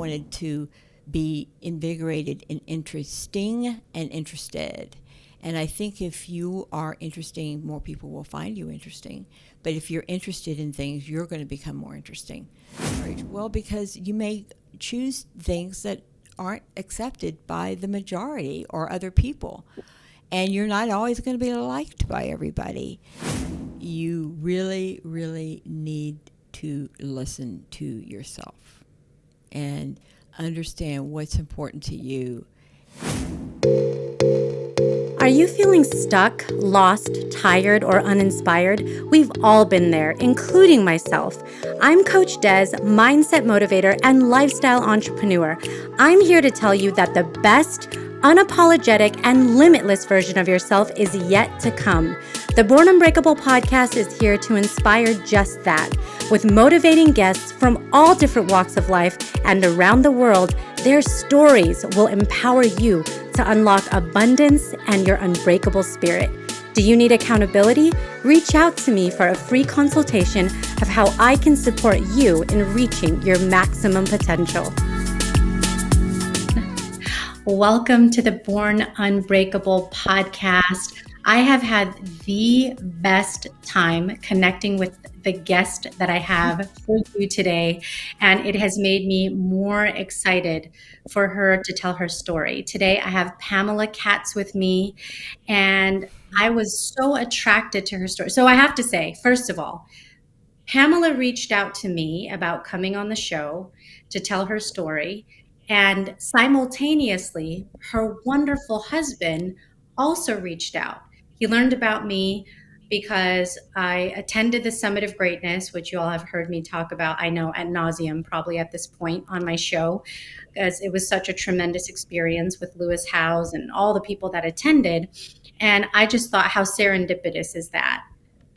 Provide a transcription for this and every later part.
wanted to be invigorated and interesting and interested. And I think if you are interesting, more people will find you interesting. But if you're interested in things, you're going to become more interesting. Right? Well, because you may choose things that aren't accepted by the majority or other people. And you're not always going to be liked by everybody. You really, really need to listen to yourself and understand what's important to you. Are you feeling stuck, lost, tired, or uninspired? We've all been there, including myself. I'm Coach Des, mindset motivator and lifestyle entrepreneur. I'm here to tell you that the best, unapologetic, and limitless version of yourself is yet to come. The Born Unbreakable podcast is here to inspire just that. With motivating guests from all different walks of life and around the world, their stories will empower you to unlock abundance and your unbreakable spirit. Do you need accountability? Reach out to me for a free consultation of how I can support you in reaching your maximum potential. Welcome to the Born Unbreakable podcast. I have had the best time connecting with the guest that I have for you today, and it has made me more excited for her to tell her story. Today, I have Pamela Katz with me, and I was so attracted to her story. So I have to say, first of all, Pamela reached out to me about coming on the show to tell her story, and simultaneously, her wonderful husband also reached out. He learned about me because I attended the Summit of Greatness, which you all have heard me talk about, I know, ad nauseum, probably at this point on my show, because it was such a tremendous experience with Lewis Howes and all the people that attended. And I just thought, how serendipitous is that?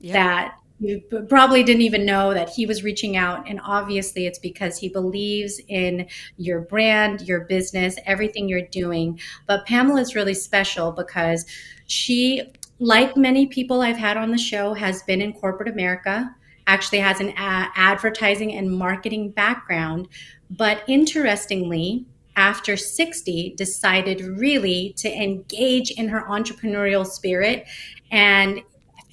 Yep. That you probably didn't even know that he was reaching out. And obviously it's because he believes in your brand, your business, everything you're doing. But Pamela is really special because she, like many people I've had on the show, has been in corporate America, actually has an advertising and marketing background. But interestingly, after 60, decided really to engage in her entrepreneurial spirit and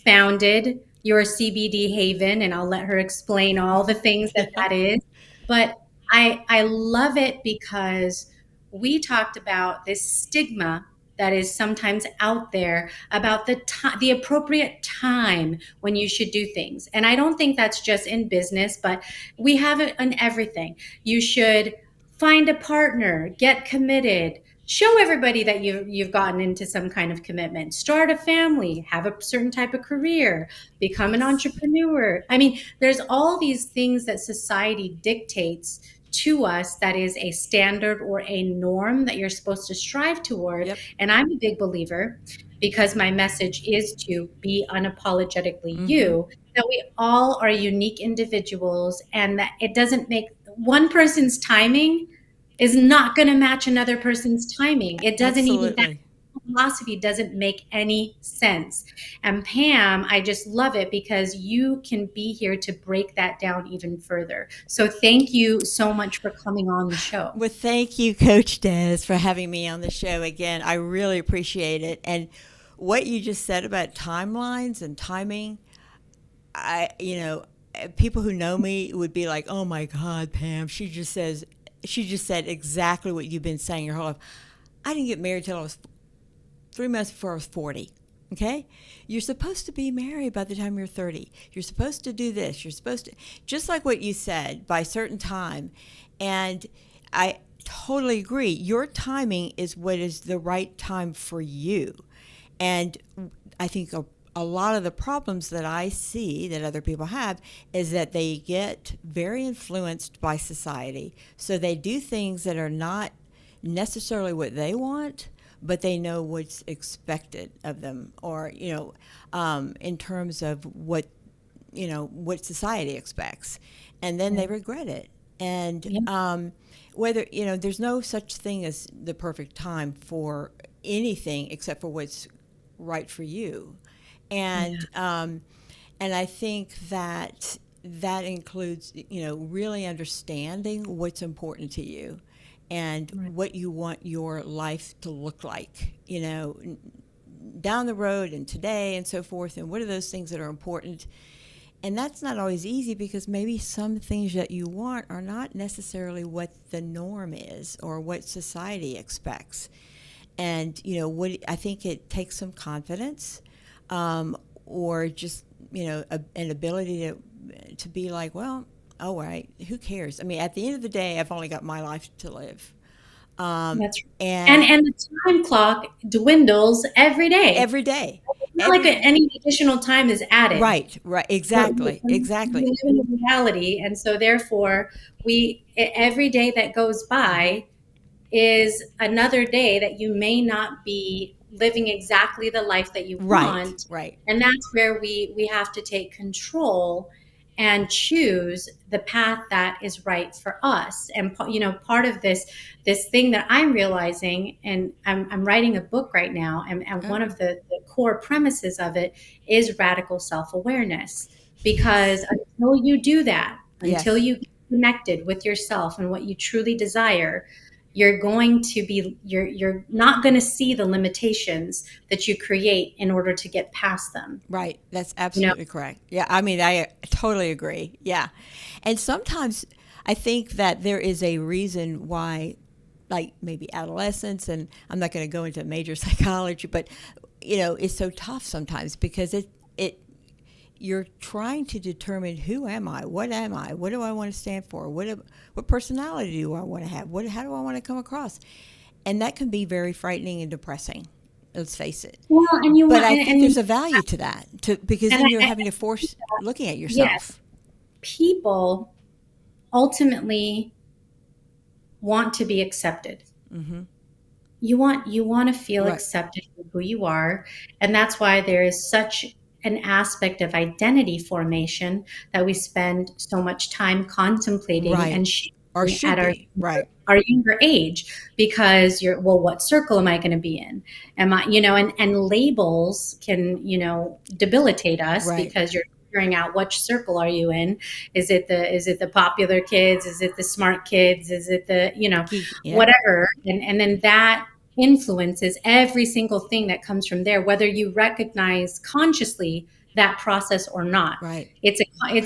founded Your CBD Haven, and I'll let her explain all the things that is. But I love it because we talked about this stigma that is sometimes out there about the appropriate time when you should do things. And I don't think that's just in business, but we have it in everything. You should find a partner, get committed, show everybody that you've gotten into some kind of commitment, start a family, have a certain type of career, become an entrepreneur. I mean, there's all these things that society dictates to us that is a standard or a norm that you're supposed to strive toward. Yep. And I'm a big believer, because my message is to be unapologetically you, that we all are unique individuals, and that it doesn't make one person's timing is not going to match another person's timing. It doesn't even, that philosophy doesn't make any sense. And Pam, I just love it because you can be here to break that down even further. So thank you so much for coming on the show. Well, thank you, Coach Des, for having me on the show again. I really appreciate it. And what you just said about timelines and timing, people who know me would be like, oh my God, Pam, she just said exactly what you've been saying your whole life. I didn't get married till I was 3 months before I was 40. Okay? You're supposed to be married by the time you're 30. You're supposed to do this. You're supposed to, just like what you said, by a certain time. And I totally agree. Your timing is what is the right time for you. And I think a lot of the problems that I see that other people have is that they get very influenced by society. So they do things that are not necessarily what they want, but they know what's expected of them, or, in terms of what society expects. And then they regret it. And whether, there's no such thing as the perfect time for anything except for what's right for you. And I think that that includes, really understanding what's important to you and Right. what you want your life to look like, down the road and today and so forth, and what are those things that are important. And that's not always easy because maybe some things that you want are not necessarily what the norm is or what society expects. And, I think it takes some confidence, or just, an ability to be like, well, all right, who cares? I mean, at the end of the day, I've only got my life to live. That's right. And And the time clock dwindles every day. every day, It's not like every day. any additional time is added. Right, We exactly, exactly. live in reality, and so therefore, every day that goes Mhm. by is another day that you may not be living exactly the life that you Right, want. right, And that's where we have to take control and choose the path that is right for us. And part of this thing that I'm realizing, and I'm writing a book right now, and one oh, of the core premises of it is radical self-awareness. Because yes, until you do that, until yes, you get connected with yourself and what you truly desire, you're not going to see the limitations that you create in order to get past them. right. That's You know, absolutely correct. Yeah, I mean, I totally agree. Yeah. And sometimes I think that there is a reason why, like maybe adolescence, and I'm not going to go into major psychology, but, it's so tough sometimes because it, you're trying to determine who am I, what do I want to stand for, what personality do I want to have, how do I want to come across, and that can be very frightening and depressing. Let's face it. well, and you But want, I think there's and a value to that, because and then you're I having to force looking at yes, yourself. people ultimately want to be accepted. Hmm. You want to feel Right, accepted for who you are, and that's why there is such an aspect of identity formation that we spend so much time contemplating right, and or shaping should at be right, our younger age, because well, what circle am I going to be in? Am I, and labels can, debilitate us right. because you're figuring out which circle are you in. Is it the popular kids? Is it the smart kids? Is it the, Yeah, whatever? And then that influences every single thing that comes from there, whether you recognize consciously that process or not. right, It's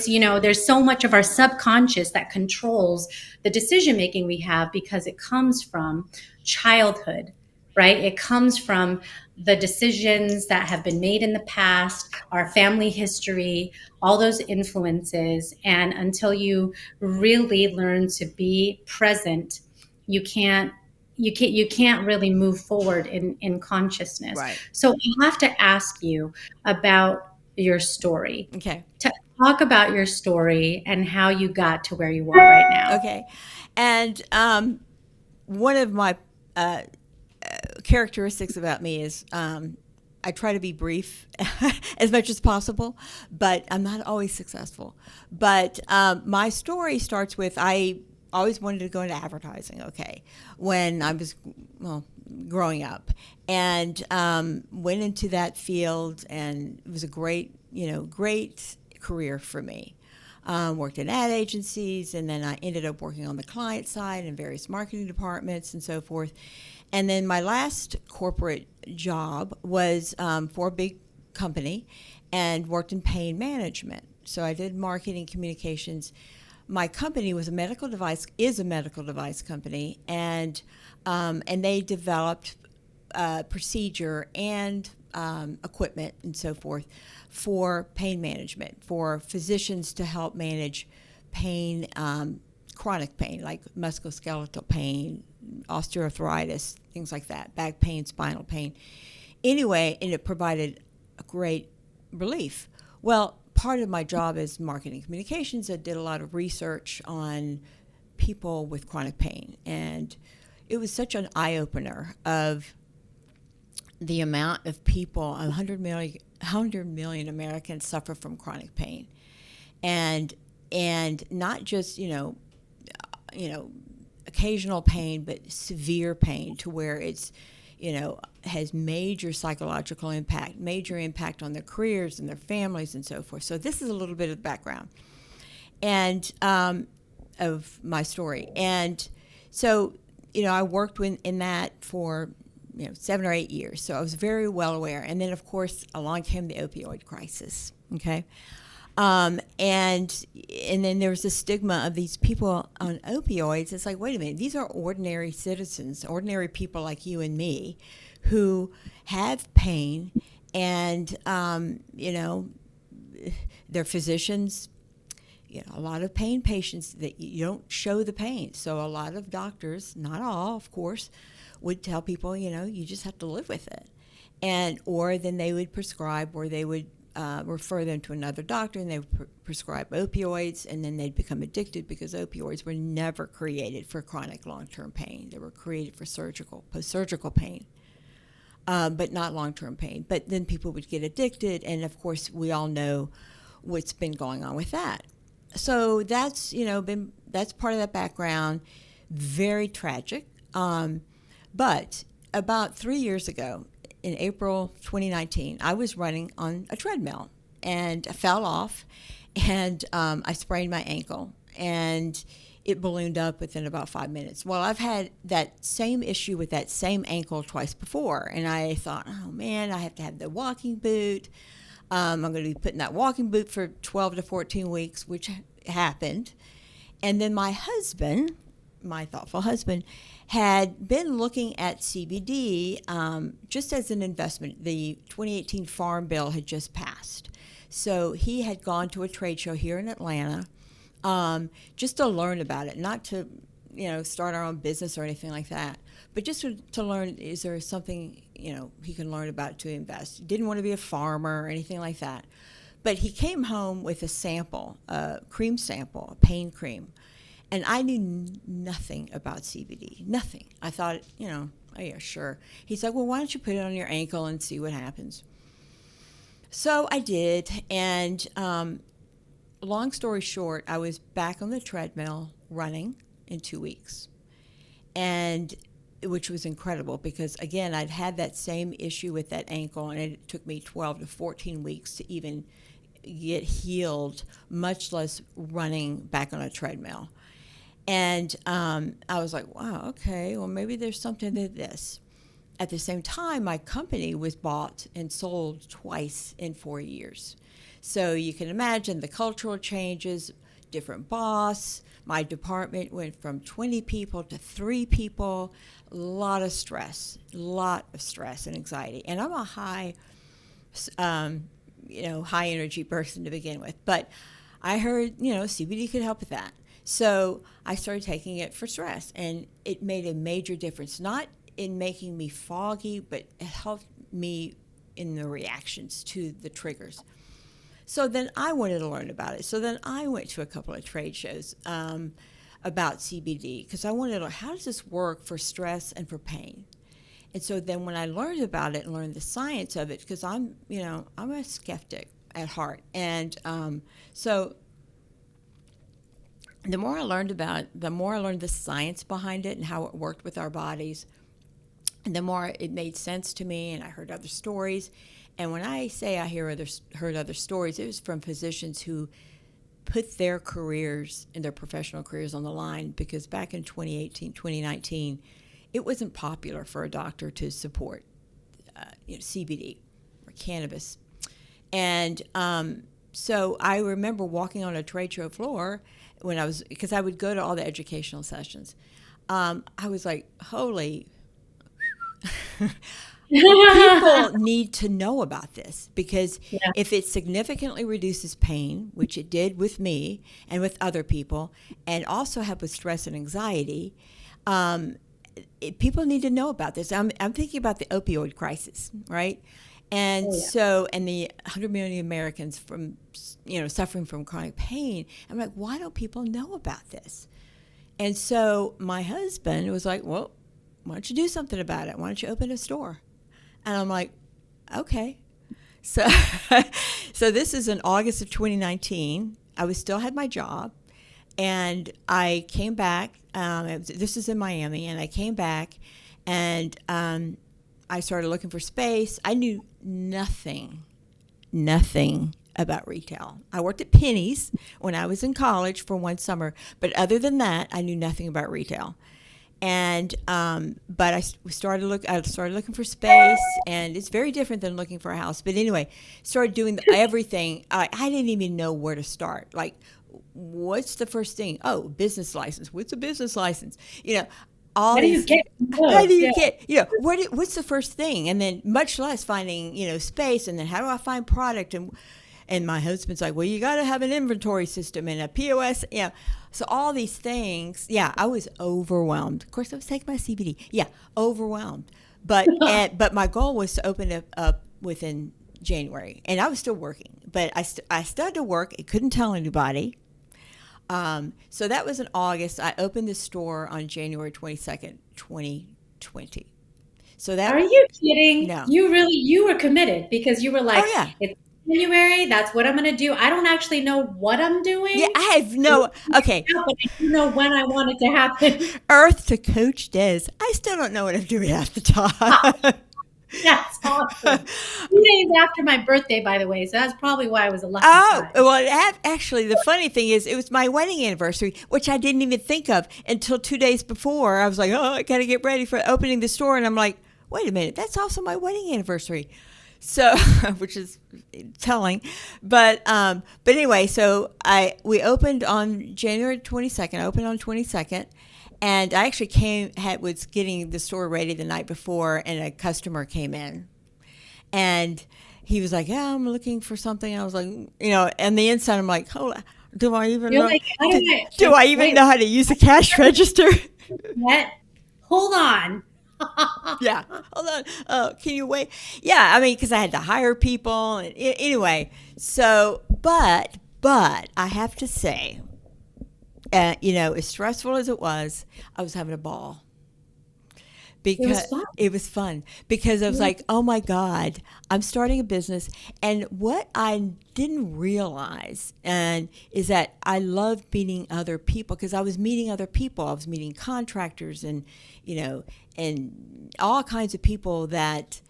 there's so much of our subconscious that controls the decision making we have, because it comes from childhood, right? It comes from the decisions that have been made in the past, our family history, all those influences. And until you really learn to be present, you can't really move forward in consciousness. right. So I have to ask you about your story. Okay, To talk about your story and how you got to where you are right now. okay. And one of my characteristics about me is, I try to be brief as much as possible, but I'm not always successful. But my story starts with, I always wanted to go into advertising, okay, when I was, well, growing up, and went into that field, and it was a great career for me. Worked in ad agencies, and then I ended up working on the client side in various marketing departments and so forth. And then my last corporate job was for a big company, and worked in pain management. So I did marketing communications. My company is a medical device company, and they developed procedure and equipment and so forth for pain management, for physicians to help manage pain, chronic pain like musculoskeletal pain, osteoarthritis, things like that, back pain, spinal pain. Anyway, and it provided a great relief. Well, part of my job as marketing communications, I did a lot of research on people with chronic pain, and it was such an eye-opener of the amount of people, 100 million Americans suffer from chronic pain, and not just occasional pain, but severe pain to where it's has major psychological impact, major impact on their careers and their families and so forth. So this is a little bit of background. and of my story. And so, I worked in that for 7 or 8 years. So I was very well aware. And then, of course, along came the opioid crisis. Okay. And then there was the stigma of these people on opioids. It's like, wait a minute, these are ordinary citizens, ordinary people like you and me, who have pain, and they're physicians. A lot of pain patients that you don't show the pain. So a lot of doctors, not all, of course, would tell people, you just have to live with it, or then they would prescribe, or they would refer them to another doctor, and they would prescribe opioids, and then they'd become addicted because opioids were never created for chronic long-term pain. They were created for post-surgical pain, but not long-term pain. But then people would get addicted, and of course, we all know what's been going on with that. So that's that's part of that background. Very tragic. But about 3 years ago, in April 2019, I was running on a treadmill, and I fell off, and I sprained my ankle, and it ballooned up within about 5 minutes. Well, I've had that same issue with that same ankle twice before, and I thought, oh man, I have to have the walking boot. I'm going to be putting that walking boot for 12 to 14 weeks, which happened. And then my husband, my thoughtful husband, had been looking at CBD just as an investment. The 2018 Farm Bill had just passed. So he had gone to a trade show here in Atlanta just to learn about it, not to start our own business or anything like that, but just to learn, is there something he can learn about to invest. He didn't want to be a farmer or anything like that. But he came home with a sample, a cream sample, a pain cream. And I knew nothing about CBD, nothing. I thought, oh yeah, sure. He's like, well, why don't you put it on your ankle and see what happens? So I did. And long story short, I was back on the treadmill running in 2 weeks. And which was incredible because, again, I'd had that same issue with that ankle, and it took me 12 to 14 weeks to even get healed, much less running back on a treadmill. And I was like, wow, okay, well, maybe there's something to this. At the same time, my company was bought and sold twice in 4 years. So you can imagine the cultural changes, different boss. My department went from 20 people to 3 people. A lot of stress and anxiety. And I'm a high energy person to begin with. But I heard, CBD could help with that. So I started taking it for stress, and it made a major difference, not in making me foggy, but it helped me in the reactions to the triggers. So then I wanted to learn about it. So then I went to a couple of trade shows about CBD because I wanted to know, how does this work for stress and for pain? And so then when I learned about it and learned the science of it, because I'm a skeptic at heart. And so the more I learned about it, the more I learned the science behind it and how it worked with our bodies, and the more it made sense to me, and I heard other stories. And when I say I heard other stories, it was from physicians who put their careers and their professional careers on the line, because back in 2018, 2019, it wasn't popular for a doctor to support CBD or cannabis. And so I remember walking on a trade show floor because I would go to all the educational sessions. I was like, holy, people need to know about this, because if it significantly reduces pain, which it did with me and with other people, and also help with stress and anxiety, people need to know about this. I'm thinking about the opioid crisis, right? And and the 100 million Americans suffering from chronic pain. I'm like, why don't people know about this? And so my husband was like, well, why don't you do something about it? Why don't you open a store? And I'm like, okay. So this is in August of 2019. I still had my job, and I came back. This is in Miami, and I came back, and I started looking for space. I knew nothing about retail. I worked at Penny's when I was in college for one summer, but other than that, I knew nothing about retail. And but I started looking for space, and it's very different than looking for a house. But anyway, started doing everything. I didn't even know where to start. Like, what's the first thing? Oh, business license. What's a business license? You know, all How do you these. get? How do you Yeah. get? You know, what's the first thing? And then much less finding space. And then how do I find product? And my husband's like, well, you got to have an inventory system and a POS. Yeah. So all these things, yeah, I was overwhelmed. Of course, I was taking my CBD. Yeah, overwhelmed. But but my goal was to open it up within January. And I was still working. But I started to work. I couldn't tell anybody. So that was in August. I opened the store on January 22nd, 2020. So that. Are you kidding? No. You were committed because you were like, Oh, yeah. it's January, that's what I'm going to do. I don't actually know what I'm doing. Yeah, I have no. Okay. But I do know when I want it to happen. Earth to Coach Des. I still don't know what I'm doing half the time. That's awesome. 2 days after my birthday, by the way, so that's probably why I was a lucky Oh, guy. well, actually, the funny thing is, it was my wedding anniversary, which I didn't even think of until 2 days before. I was like, oh, I got to get ready for opening the store. And I'm like, wait a minute, that's also my wedding anniversary. So, which is telling, but anyway, so we opened on January 22nd. I opened on 22nd, and I actually was getting the store ready the night before, and a customer came in, and he was like, "Yeah, I'm looking for something." I was like, and the inside, I'm like, "Hold on, do I even You're know? like, Do I even know how to use a cash register?" What? Hold on. Yeah. Hold on. Can you wait? Yeah. I mean, because I had to hire people. And anyway, so, but I have to say, as stressful as it was, I was having a ball. Because it was fun. Because I was like, oh my God, I'm starting a business. And what I didn't realize is that I loved meeting other people, because I was meeting other people. I was meeting contractors and all kinds of people that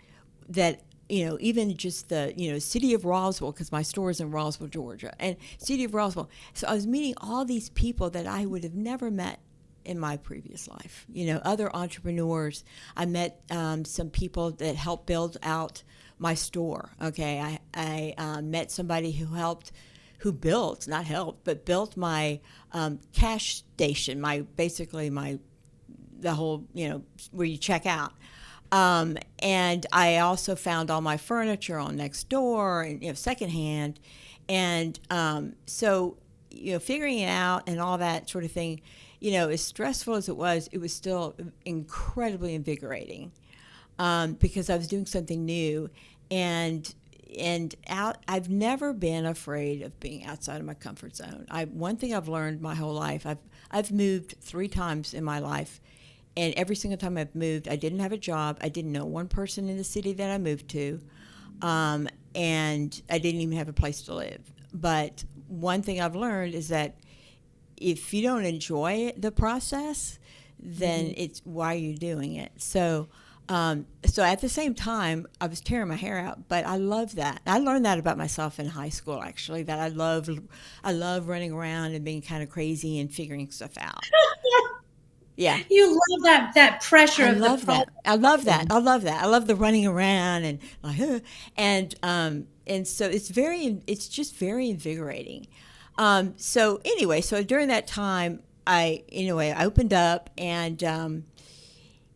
even just the city of Roswell, because my store is in Roswell, Georgia, and city of Roswell. So I was meeting all these people that I would have never met in my previous life, other entrepreneurs. I met some people that helped build out my store. Okay, I met somebody who built my cash station, the whole, where you check out. And I also found all my furniture on Nextdoor and secondhand, and so figuring it out and all that sort of thing. As stressful as it was still incredibly invigorating, because I was doing something new, and I've never been afraid of being outside of my comfort zone. One thing I've learned my whole life, I've moved 3 times in my life, and every single time I've moved, I didn't have a job. I didn't know one person in the city that I moved to, and I didn't even have a place to live. But one thing I've learned is that if you don't enjoy the process, then it's why you're doing it. So at the same time, I was tearing my hair out, but I love that. I learned that about myself in high school, actually, that I love running around and being kind of crazy and figuring stuff out. Yeah. You love that pressure of the problem. I love that. I love the running around and like, and so it's just very invigorating. So anyway, so during that time, I opened up, and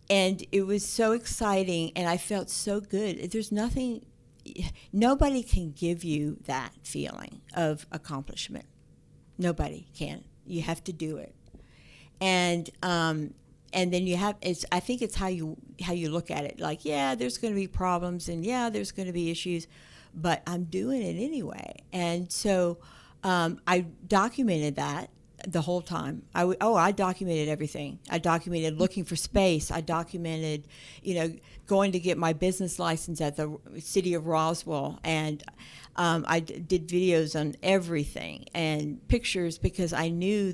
it was so exciting, and I felt so good. Nobody can give you that feeling of accomplishment. Nobody can. You have to do it. And then I think it's how you look at it. Like, yeah, there's going to be problems, and yeah, there's going to be issues, but I'm doing it anyway. And so, I documented that the whole time. I documented everything. I documented looking for space. I documented, going to get my business license at the city of Roswell, and I did videos on everything and pictures, because I knew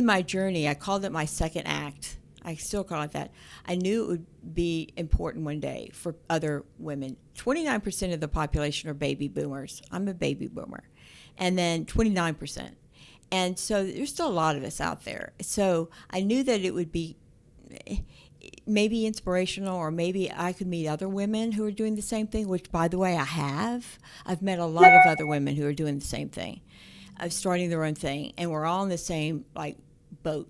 my journey. I called it my second act. I still call it that. I knew it would be important one day for other women. 29% of the population are baby boomers. I'm a baby boomer. And then 29%. And so there's still a lot of us out there. So I knew that it would be maybe inspirational, or maybe I could meet other women who are doing the same thing, which, by the way, I have. I've met a lot of other women who are doing the same thing, starting their own thing. And we're all in the same, like, boat,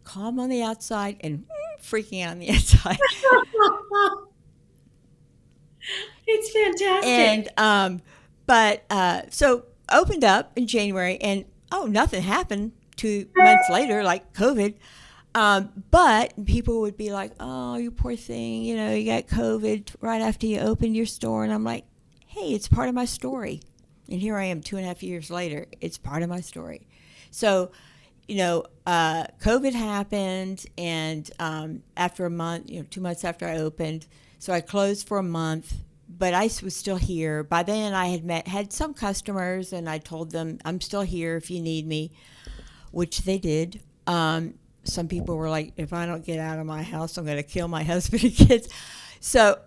calm on the outside and freaking out on the inside. It's fantastic. And so opened up in January, and nothing happened 2 months later, like COVID. But people would be like, "Oh, you poor thing, you got COVID right after you opened your store." And I'm like, "Hey, it's part of my story." And here I am 2.5 years later. It's part of my story. So, COVID happened, and after a month, 2 months after I opened, so I closed for a month, but I was still here. By then, I had some customers, and I told them, "I'm still here if you need me," which they did. Some people were like, "If I don't get out of my house, I'm going to kill my husband and kids." So,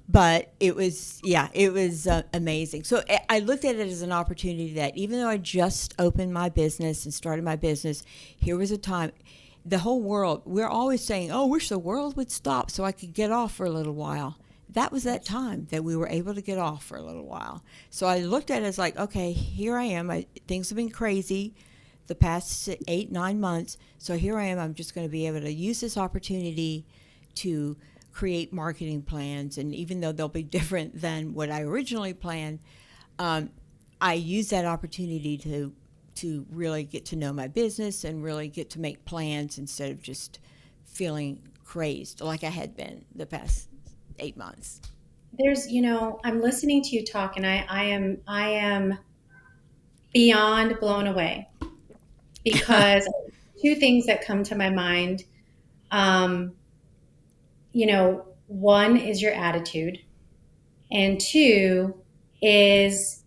but it was amazing. So I looked at it as an opportunity that even though I just opened my business and started my business, here was a time, the whole world, we're always saying, "Oh, wish the world would stop so I could get off for a little while." That was that time that we were able to get off for a little while. So I looked at it as like, okay, here I am. Things have been crazy the past 8-9 months. So here I am. I'm just going to be able to use this opportunity to create marketing plans. And even though they'll be different than what I originally planned, I use that opportunity to really get to know my business and really get to make plans instead of just feeling crazed like I had been the past 8 months. There's, I'm listening to you talk, and I am beyond blown away, because two things that come to my mind. One is your attitude, and two is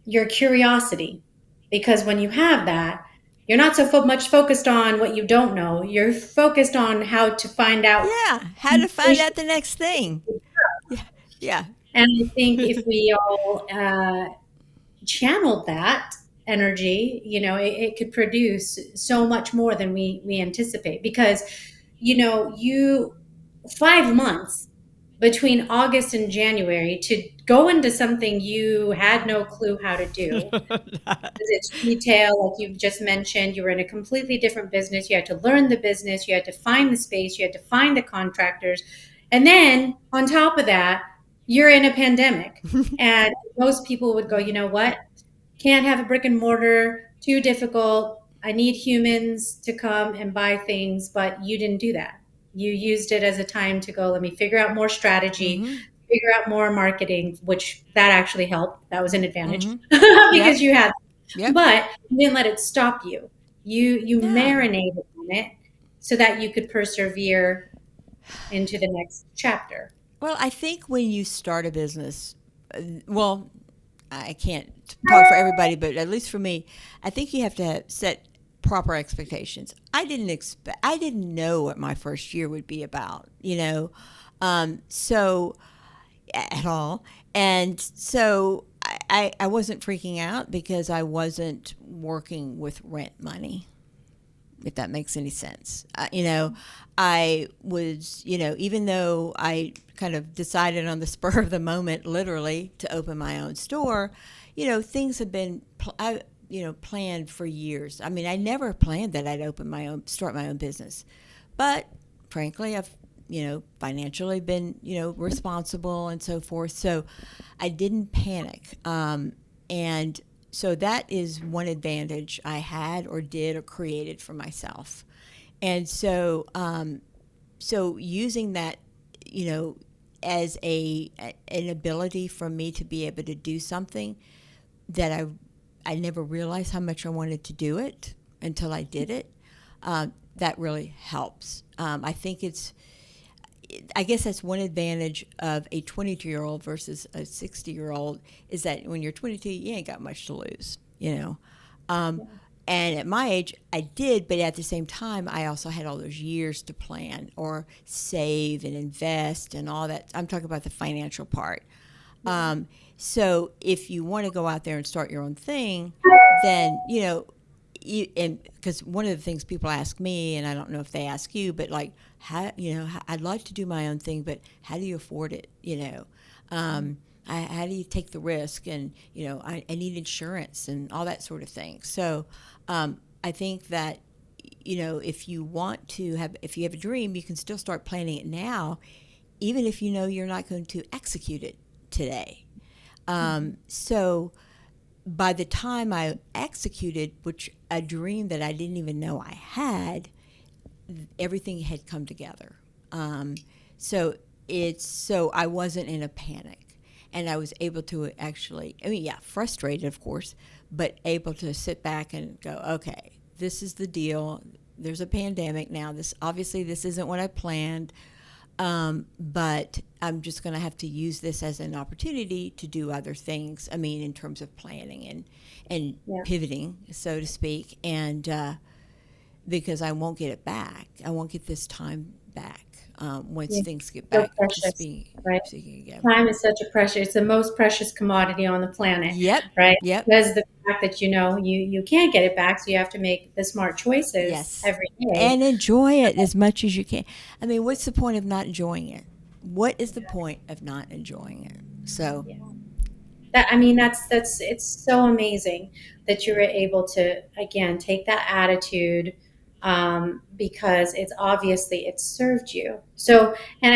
your curiosity. Because when you have that, you're not so much focused on what you don't know. You're focused on how to find out. Yeah, how to find out the next thing. Yeah. And I think if we all channeled that energy, it could produce so much more than we anticipate. Because, 5 months between August and January to go into something you had no clue how to do. It's retail, like you've just mentioned. You were in a completely different business. You had to learn the business. You had to find the space. You had to find the contractors. And then on top of that, you're in a pandemic. And most people would go, "You know what? Can't have a brick and mortar, too difficult. I need humans to come and buy things." But you didn't do that. You used it as a time to go, "Let me figure out more strategy, figure out more marketing," which that actually helped. That was an advantage because you had, but you didn't let it stop you. You marinated in it so that you could persevere into the next chapter. Well, I think when you start a business, I can't talk for everybody, but at least for me, I think you have to set proper expectations. I didn't know what my first year would be about, so at all. And so I wasn't freaking out because I wasn't working with rent money, if that makes any sense. I was, even though I kind of decided on the spur of the moment, literally, to open my own store, things have been, planned for years. I mean, I never planned that I'd start my own business. But frankly, I've, financially been, responsible and so forth. So I didn't panic. And so that is one advantage I had or did or created for myself. And so, so using that, as an ability for me to be able to do something that I never realized how much I wanted to do it until I did it, that really helps. I guess that's one advantage of a 22-year-old versus a 60-year-old is that when you're 22, you ain't got much to lose, And at my age, I did, but at the same time, I also had all those years to plan or save and invest and all that. I'm talking about the financial part. Um, so if you want to go out there and start your own thing, then, and because one of the things people ask me, and I don't know if they ask you, but like, I'd like to do my own thing, but how do you afford it? How do you take the risk? And, I need insurance and all that sort of thing. So I think that, if you want to if you have a dream, you can still start planning it now, even if you know you're not going to execute it today. So by the time I executed, which a dream that I didn't even know I had, everything had come together. So so I wasn't in a panic, and I was able to actually, frustrated, of course, but able to sit back and go, okay, this is the deal. There's a pandemic now. This isn't what I planned. But I'm just going to have to use this as an opportunity to do other things. I mean, in terms of planning and pivoting, so to speak. And because I won't get it back. I won't get this time back once things get So back to precious, right? speaking again. Time is such a precious, it's the most precious commodity on the planet, Yep. right? Yep. Because the fact that you can't get it back, so you have to make the smart choices Yes. every day. And enjoy it as much as you can. I mean, what's the point of not enjoying it? What is the point of not enjoying it? So, Yeah. That's it's so amazing that you were able to again take that attitude, because it served you. So, and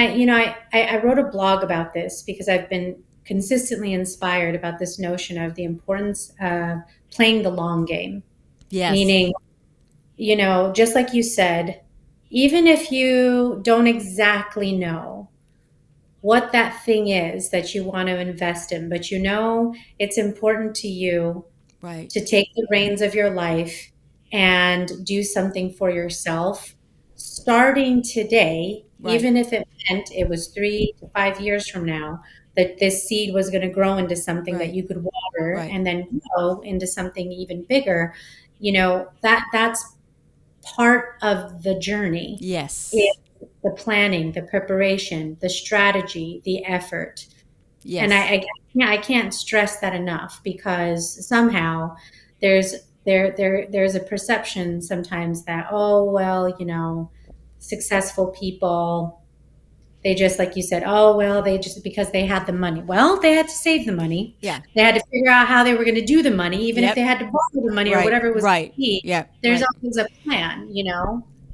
I wrote a blog about this because I've been consistently inspired about this notion of the importance of playing the long game. yes. Meaning, just like you said, even if you don't exactly know what that thing is that you want to invest in, but it's important to you Right. to take the reins of your life and do something for yourself starting today, Right. even if it meant it was 3 to 5 years from now, that this seed was going to grow into something that Right. you could water Right. and then grow into something even bigger. That's part of the journey. Yes. It's the planning, the preparation, the strategy, the effort. And Yes. I can't stress that enough because somehow there's there's a perception sometimes that, oh well, successful people, they just, like you said, oh well, they just, because they had the money. Well, they had to save the money. Yeah. They had to figure out how they were going to do the money, even if they Yep. had to borrow the money or Right. whatever it was going Right. to be. Yeah. There's Right. always a plan.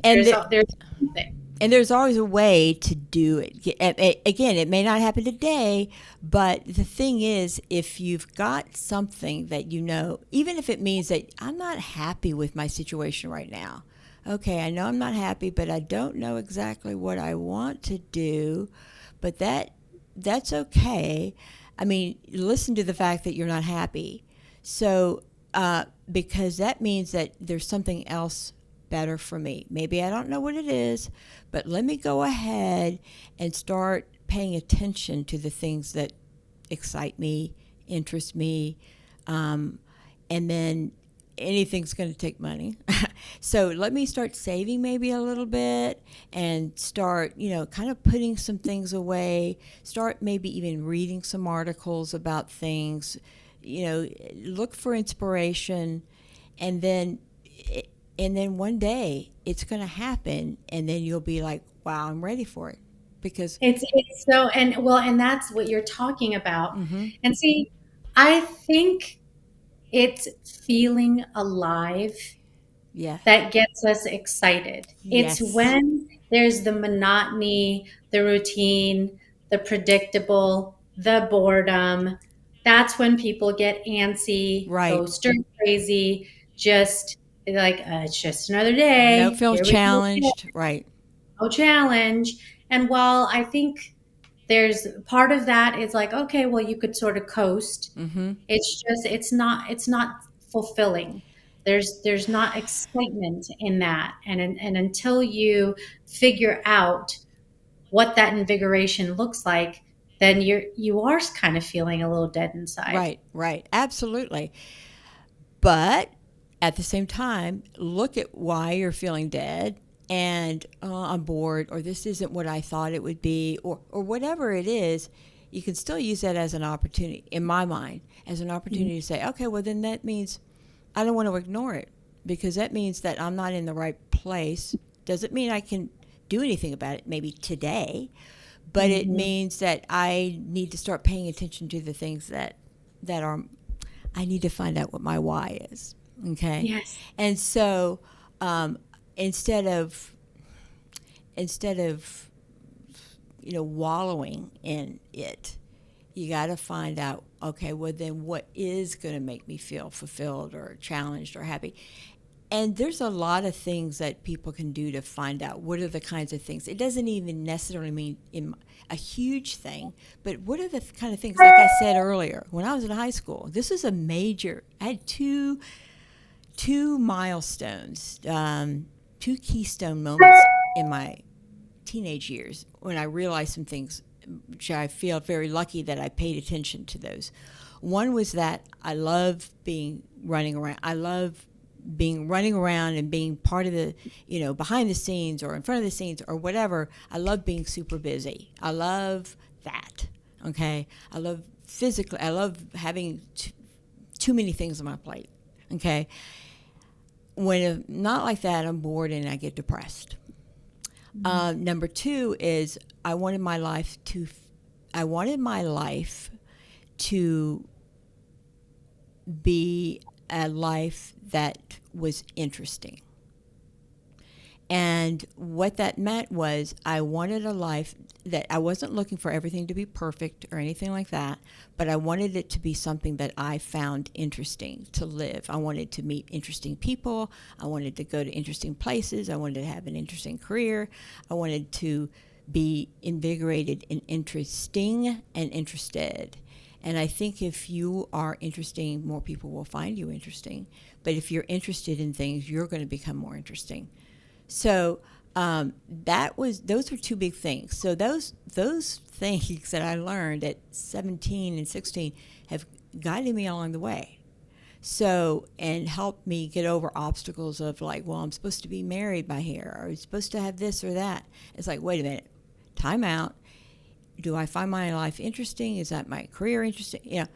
And There's something. and there's always a way to do it. Again, it may not happen today, but the thing is, if you've got something that even if it means that I'm not happy with my situation right now, okay, I know I'm not happy, but I don't know exactly what I want to do, but that's okay. I mean, listen to the fact that you're not happy. So, because that means that there's something else better for me. Maybe I don't know what it is, but let me go ahead and start paying attention to the things that excite me, interest me, and then anything's going to take money. So let me start saving maybe a little bit and start, kind of putting some things away, start maybe even reading some articles about things, look for inspiration, and then one day it's going to happen, and then you'll be like, wow, I'm ready for it. Because It's so, and that's what you're talking about. mm-hmm. And see, I think it's feeling alive Yeah. that gets us excited. It's Yes. when there's the monotony, the routine, the predictable, the boredom. That's when people get antsy, Right. go stir crazy, just like, it's just another No, day. feels Here we go again, challenged. Right. no challenge. And while I think there's part of that is like, okay, well, you could sort of coast. Mm-hmm. It's not fulfilling. There's not excitement in that. And until you figure out what that invigoration looks like, then you are kind of feeling a little dead inside. Right. Right. Absolutely. But at the same time, look at why you're feeling dead and I'm bored, or this isn't what I thought it would be, or whatever it is. You can still use that as an opportunity, in my mind, as an opportunity to say, okay, well, then that means I don't want to ignore it, because that means that I'm not in the right place. Doesn't mean I can do anything about it maybe today, but it means that I need to start paying attention to the things that are, I need to find out what my why is. Okay. Yes. And so instead of wallowing in it, you got to find out, okay, well then what is going to make me feel fulfilled or challenged or happy? And there's a lot of things that people can do to find out what are the kinds of things. It doesn't even necessarily mean a huge thing, but what are the kind of things, like I said earlier, when I was in high school, this is a major, I had two milestones, two keystone moments in my teenage years when I realized some things, which I feel very lucky that I paid attention to those. One was that I love running around. I love being running around and being part of the, behind the scenes or in front of the scenes or whatever. I love being super busy. I love that. Okay. I love having too many things on my plate. Okay. When not like that, I'm bored and I get depressed. Number two is I wanted my life to be a life that was interesting. And what that meant was I wanted a life that I wasn't looking for everything to be perfect or anything like that, but I wanted it to be something that I found interesting to live. I wanted to meet interesting people. I wanted to go to interesting places. I wanted to have an interesting career. I wanted to be invigorated and interesting and interested. And I think if you are interesting, more people will find you interesting. But if you're interested in things, you're going to become more interesting. So those were two big things. So those things that I learned at 17 and 16 have guided me along the way. So, and helped me get over obstacles of like, well, I'm supposed to be married by here, or I'm supposed to have this or that. It's like, wait a minute, time out. Do I find my life interesting? Is that my career interesting?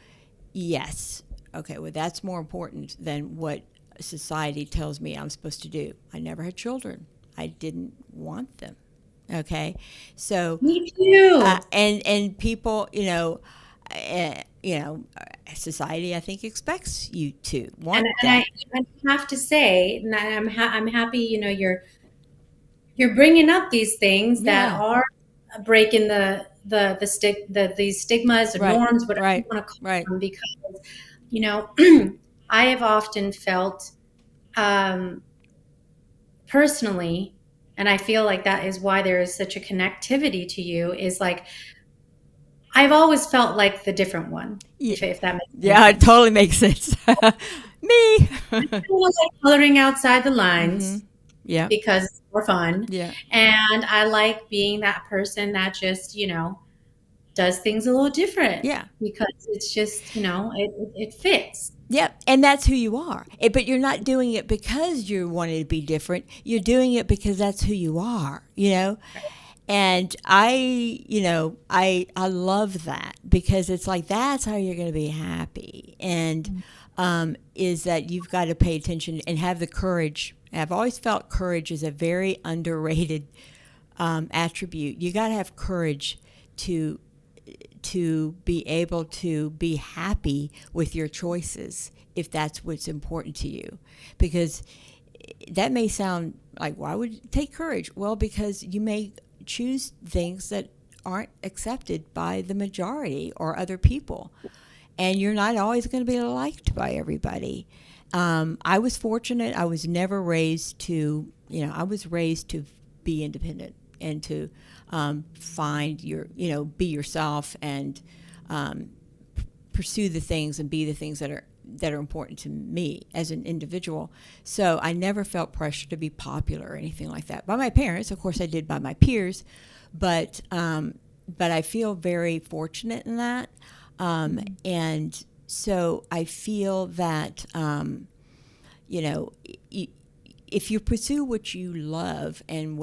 Yes. Okay, well, that's more important than what society tells me I'm supposed to do. I never had children. I didn't want them. Okay, so me too. And people, society I think expects you to want that. And I have to say, and I'm happy. You're bringing up these things that are breaking these stigmas or norms, whatever you want to call them, because I have often felt personally, and I feel like that is why there is such a connectivity to you, is like I've always felt like the different one, if that makes sense. Yeah, it totally makes sense. Me. I was like coloring outside the lines. Yeah. Because it's more fun. Yeah. And I like being that person that just, does things a little different. Yeah. Because it's just, it fits. Yep, and that's who you are. But you're not doing it because you wanted to be different. You're doing it because that's who you are, And I love that, because it's like that's how you're going to be happy. And is that you've got to pay attention and have the courage. I've always felt courage is a very underrated attribute. You got to have courage to be able to be happy with your choices if that's what's important to you. Because that may sound like, why would it take courage? Well, because you may choose things that aren't accepted by the majority or other people. And you're not always going to be liked by everybody. I was fortunate. I was never raised to, I was raised to be independent and to find be yourself and pursue the things and be the things that are important to me as an individual. So I never felt pressure to be popular or anything like that by my parents. Of course, I did by my peers, but I feel very fortunate in that. And so I feel that, you know, if you pursue what you love and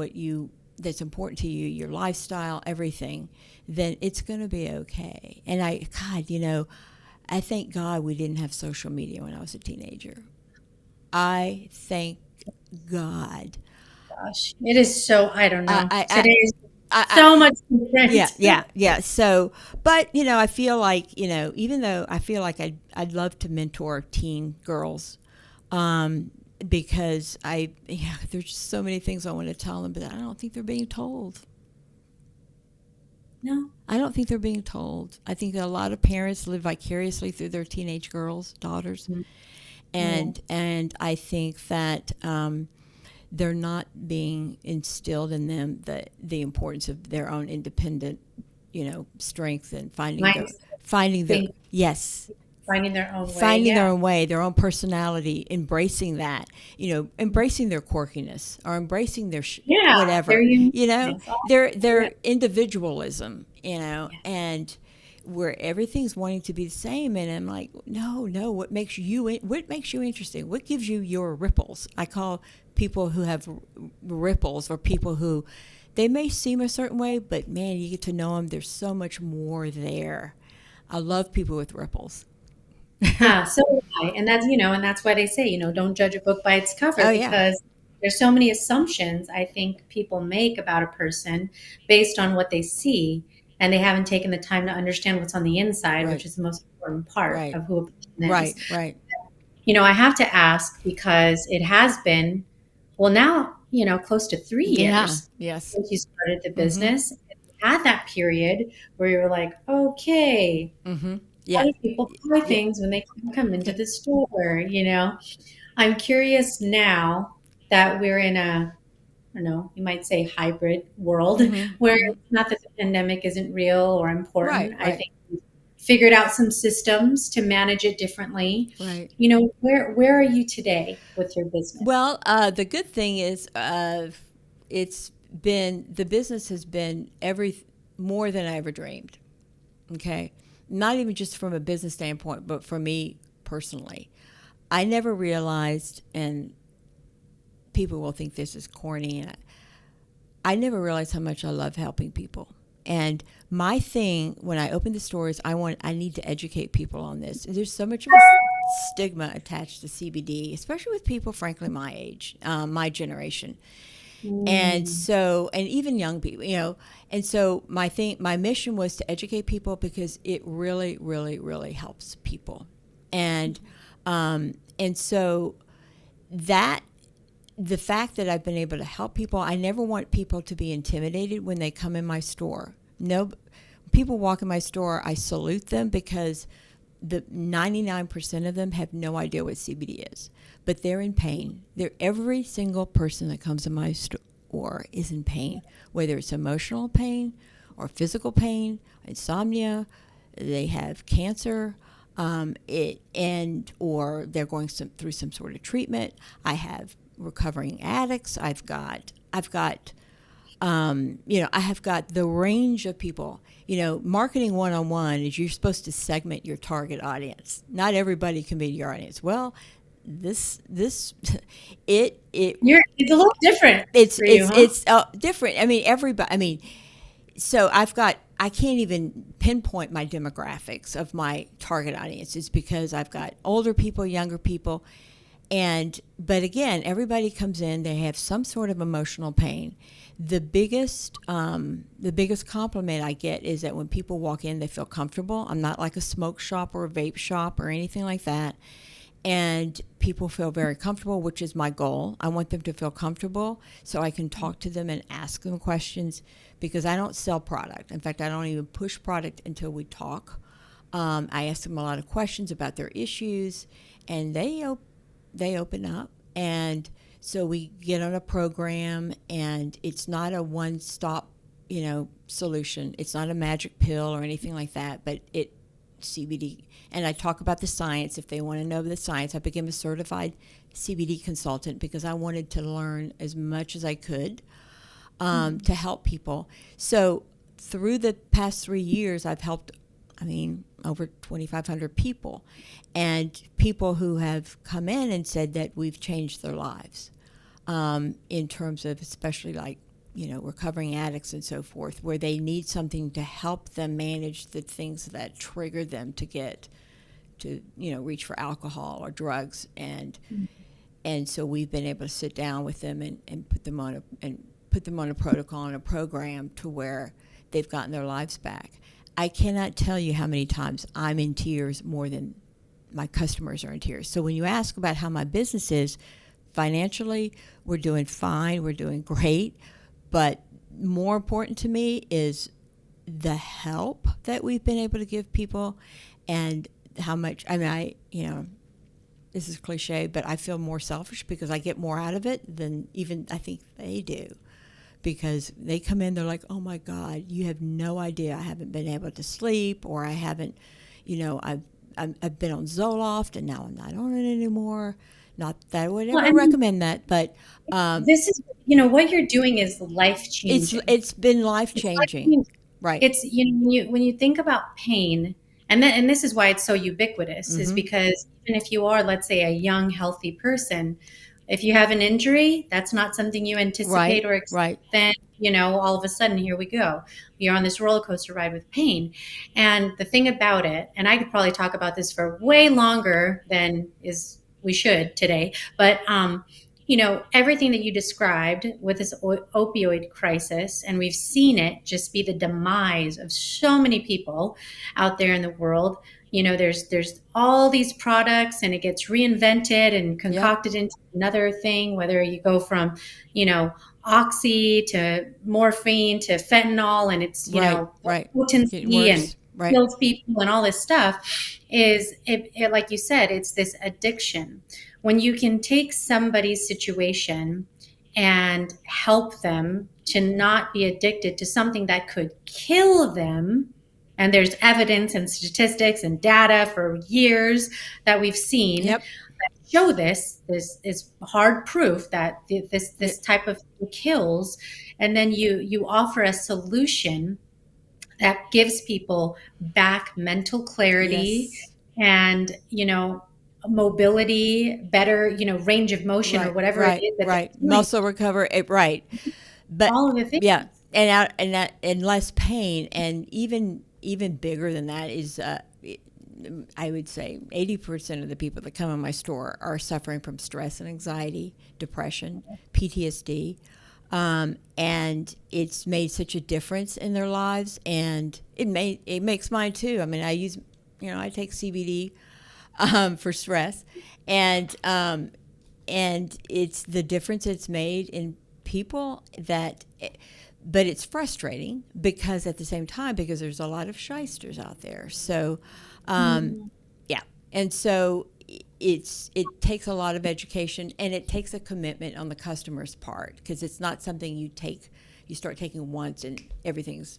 that's important to you, your lifestyle, everything, then it's going to be okay. And I thank God we didn't have social media when I was a teenager. I thank God. Gosh, it is so, I don't know. I, Today is I, so much Yeah, different. yeah, yeah. So, but I feel like even though I feel like I'd love to mentor teen girls, because there's just so many things I want to tell them, but I don't think they're being told. No. I don't think they're being told. I think that a lot of parents live vicariously through their teenage daughters, and I think that they're not being instilled in them the importance of their own independent, strength and yes, finding their own way. Finding their own way, their own personality, embracing that, embracing their quirkiness or embracing their whatever, their individualism, and where everything's wanting to be the same. And I'm like, no, what makes you interesting? What gives you your ripples? I call people who have ripples, or people who they may seem a certain way, but man, you get to know them. There's so much more there. I love people with ripples. So do I. And that's why they say, don't judge a book by its cover, because there's so many assumptions I think people make about a person based on what they see, and they haven't taken the time to understand what's on the inside, which is the most important part of who a person is. Right. I have to ask, because it has been, well, now, close to 3 years since you started the business. You had that period where you were like, okay, how do people buy things when they come into the store? I'm curious now that we're in a, I don't know, you might say hybrid world, where it's not that the pandemic isn't real or important. I think we've figured out some systems to manage it differently. Right. Where are you today with your business? Well, the good thing is the business has been more than I ever dreamed. Okay. Not even just from a business standpoint, but for me personally. I never realized, and people will think this is corny, and I never realized how much I love helping people. And my thing when I open the stores, I need to educate people on this. There's so much of a stigma attached to CBD, especially with people, frankly, my age, my generation. And so, and even young people, and so my mission was to educate people, because it really, really, really helps people. And so the fact that I've been able to help people, I never want people to be intimidated when they come in my store. No, people walk in my store, I salute them, because the 99% of them have no idea what CBD is, but they're in pain. Every single person that comes in my store is in pain, whether it's emotional pain or physical pain, insomnia, they have cancer, or they're going through some sort of treatment. I have recovering addicts. I have got the range of people. Marketing 101 is you're supposed to segment your target audience. Not everybody can be your audience. Well, it's a little different. It's different. I mean, everybody. I mean, so I can't even pinpoint my demographics of my target audiences, because I've got older people, younger people. But again, everybody comes in, they have some sort of emotional pain. The biggest compliment I get is that when people walk in, they feel comfortable. I'm not like a smoke shop or a vape shop or anything like that. And people feel very comfortable, which is my goal. I want them to feel comfortable so I can talk to them and ask them questions, because I don't sell product. In fact, I don't even push product until we talk. I ask them a lot of questions about their issues, and they open up. And so we get on a program, and it's not a one-stop, solution. It's not a magic pill or anything like that, but CBD. And I talk about the science. If they want to know the science, I became a certified CBD consultant, because I wanted to learn as much as I could to help people. So through the past 3 years, I've helped, over 2,500 people, and people who have come in and said that we've changed their lives, in terms of especially like, recovering addicts and so forth, where they need something to help them manage the things that trigger them to reach for alcohol or drugs. And so we've been able to sit down with them and put them on a protocol and a program to where they've gotten their lives back. I cannot tell you how many times I'm in tears more than my customers are in tears. So when you ask about how my business is, financially, we're doing fine, we're doing great, but more important to me is the help that we've been able to give people, and how much, this is cliche, but I feel more selfish because I get more out of it than even I think they do. Because they come in, they're like, oh my God, you have no idea. I haven't been able to sleep, or I haven't, I've been on Zoloft and now I'm not on it anymore. Not that I would ever recommend that, but this is, what you're doing is life changing. It's been life changing, right? It's when you think about pain, and this is why it's so ubiquitous, is because even if you are, let's say, a young, healthy person, if you have an injury, that's not something you anticipate or expect. Then, all of a sudden, here we go. You're on this roller coaster ride with pain. And the thing about it, and I could probably talk about this for way longer than we should today, but everything that you described with this opioid crisis, and we've seen it just be the demise of so many people out there in the world. There's all these products, and it gets reinvented and concocted into another thing, whether you go from, oxy to morphine to fentanyl, and it's, potency and kills people and all this stuff. Is it, like you said, it's this addiction. When you can take somebody's situation and help them to not be addicted to something that could kill them, and there's evidence and statistics and data for years that we've seen that show this is hard proof that this type of thing kills, and then you offer a solution that gives people back mental clarity and mobility, better range of motion, or whatever it is that muscle recovery, but all of the things, and less pain. And even bigger than that is I would say 80% of the people that come in my store are suffering from stress and anxiety, depression, PTSD. And it's made such a difference in their lives, and it makes mine too. I mean, I take CBD for stress, and it's the difference it's made in people but it's frustrating because at the same time, because there's a lot of shysters out there. So, and so it takes a lot of education, and it takes a commitment on the customer's part, because it's not something you start taking once and everything's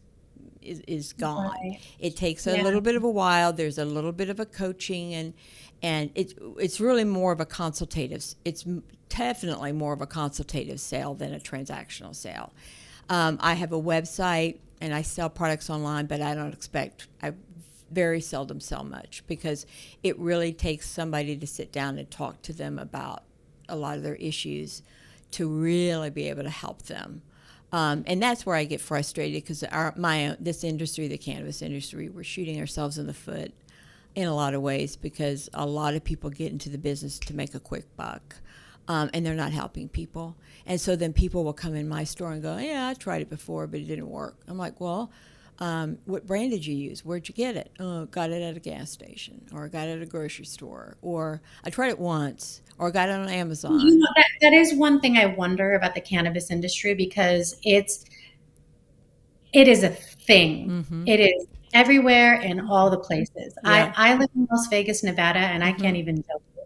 is gone. Right. It takes a little bit of a while. There's a little bit of a coaching, and it's really more of a consultative. It's definitely more of a consultative sale than a transactional sale. I have a website and I sell products online, but I very seldom sell much, because it really takes somebody to sit down and talk to them about a lot of their issues to really be able to help them. And that's where I get frustrated, because this industry, the cannabis industry, we're shooting ourselves in the foot in a lot of ways, because a lot of people get into the business to make a quick buck, and they're not helping people. And so then people will come in my store and go, yeah, I tried it before, but it didn't work. I'm like, well, what brand did you use? Where'd you get it? Oh, got it at a gas station, or got it at a grocery store, or I tried it once, or got it on Amazon. That is one thing I wonder about the cannabis industry, because it is a thing. Mm-hmm. It is everywhere in all the places. Yeah. I live in Las Vegas, Nevada, and I can't even tell you.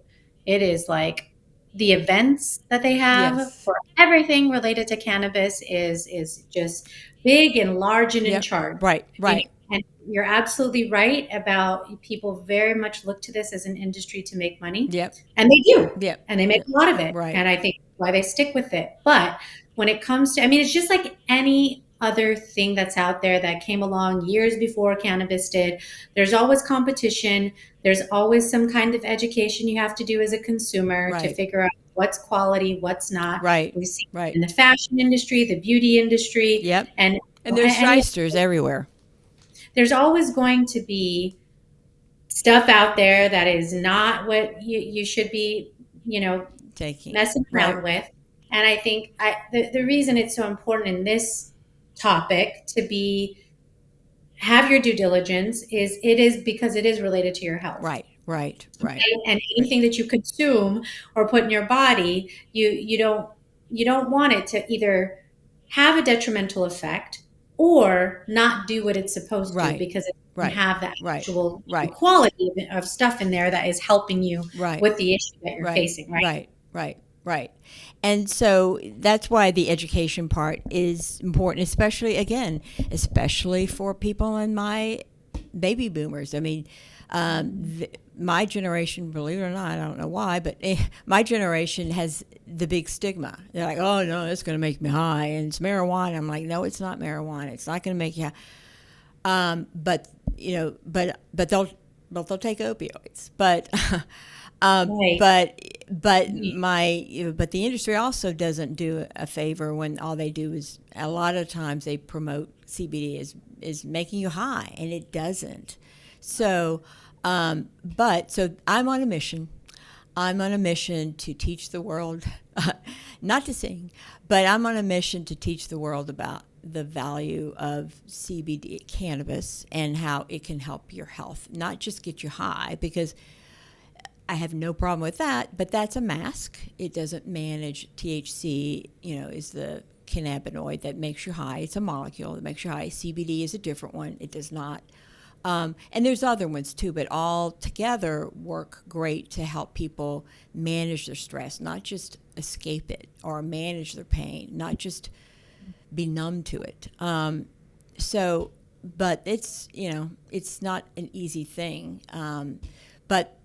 It is like the events that they have for everything related to cannabis is just big and large and in charge. Right. And you're absolutely right about people very much look to this as an industry to make money. Yep. And they do. Yep. And they make a lot of it. Right. And I think why they stick with it. But when it comes to, it's just like any other thing that's out there that came along years before cannabis did. There's always competition. There's always some kind of education you have to do as a consumer to Right. figure out what's quality, what's not. Right. We see it Right. in the fashion industry, the beauty industry, Yep. and And there's and shysters everywhere. there's always going to be stuff out there that is not what you should be, Taking. messing Right. around with. And I think the reason it's so important in this topic to be have your due diligence is because it is related to your health. Right. Right. Right. And anything that you consume or put in your body, you don't want it to either have a detrimental effect or not do what it's supposed to, Right. because it can Right. have that Right. actual Right. quality of stuff in there that is helping you Right. with the issue that you're Right. facing, right? Right. Right. Right. And so that's why the education part is important, especially for people in my baby boomers. I mean, my generation, believe it or not, I don't know why, but my generation has the big stigma. They're like, oh no, it's going to make me high, and it's marijuana. I'm like, no, it's not marijuana. It's not going to make you high. But they'll take opioids. But Right. but the industry also doesn't do a favor when all they do is, a lot of times they promote CBD is making you high, and it doesn't. So so I'm on a mission. I'm on a mission to teach the world, not to sing, but I'm on a mission to teach the world about the value of CBD cannabis and how it can help your health, not just get you high, because I have no problem with that, but that's a mask. It doesn't manage THC, is the cannabinoid that makes you high. It's a molecule that makes you high. CBD is a different one. It does not. And there's other ones too, but all together work great to help people manage their stress, not just escape it or manage their pain, not just be numb to it. But it's not an easy thing. But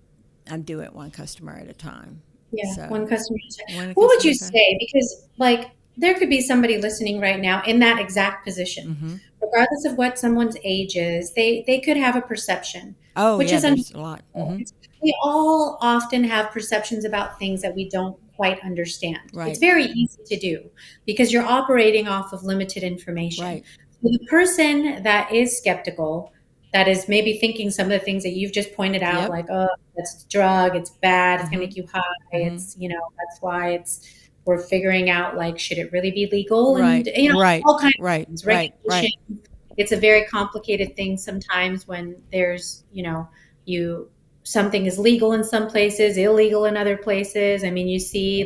I'm doing it one customer at a time. Yeah, So, one customer. one What would customer you at a time. say? Because there could be somebody listening right now in that exact position, Mm-hmm. regardless of what someone's age is. They could have a perception, Oh which yeah, is there's a lot. understandable. Mm-hmm. We all often have perceptions about things that we don't quite understand. It's Right. very easy to do because you're operating off of limited information. Right. For the person that is skeptical, that is maybe thinking some of the things that you've just pointed out, Yep. like, oh, that's a drug, it's bad, it's gonna Mm-hmm. make you high, Mm-hmm. it's, that's why we're figuring out, like, should it really be legal? Right. And, Right. all kinds of Right. things, Right. regulation. Right. It's a very complicated thing sometimes when there's, something is legal in some places, illegal in other places. I mean, you see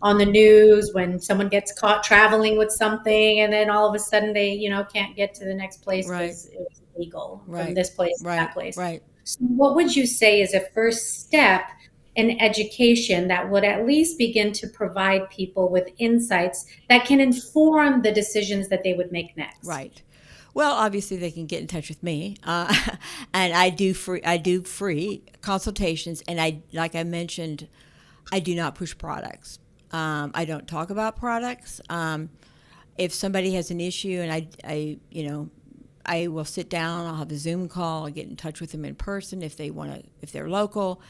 on the news when someone gets caught traveling with something and then all of a sudden they, can't get to the next place Right. because it was illegal from Right. this place to Right. that place. Right. So what would you say is a first step in education that would at least begin to provide people with insights that can inform the decisions that they would make next? Right. Well, obviously they can get in touch with me, and I do free consultations, and like I mentioned, I do not push products. I don't talk about products. If somebody has an issue, and I will sit down. I'll have a Zoom call. I'll get in touch with them in person if they're local,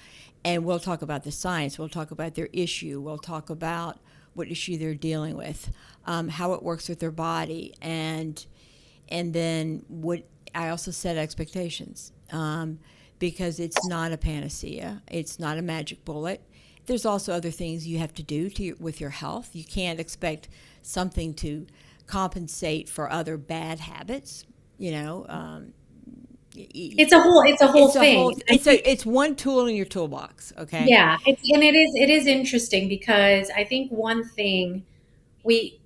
and we'll talk about the science. We'll talk about their issue. We'll talk about what issue they're dealing with, how it works with their body, and then I also set expectations, because it's not a panacea. It's not a magic bullet. There's also other things you have to do with your health. You can't expect something to compensate for other bad habits. It's a whole thing. It's one tool in your toolbox. Okay. Yeah, it is interesting because I think one thing we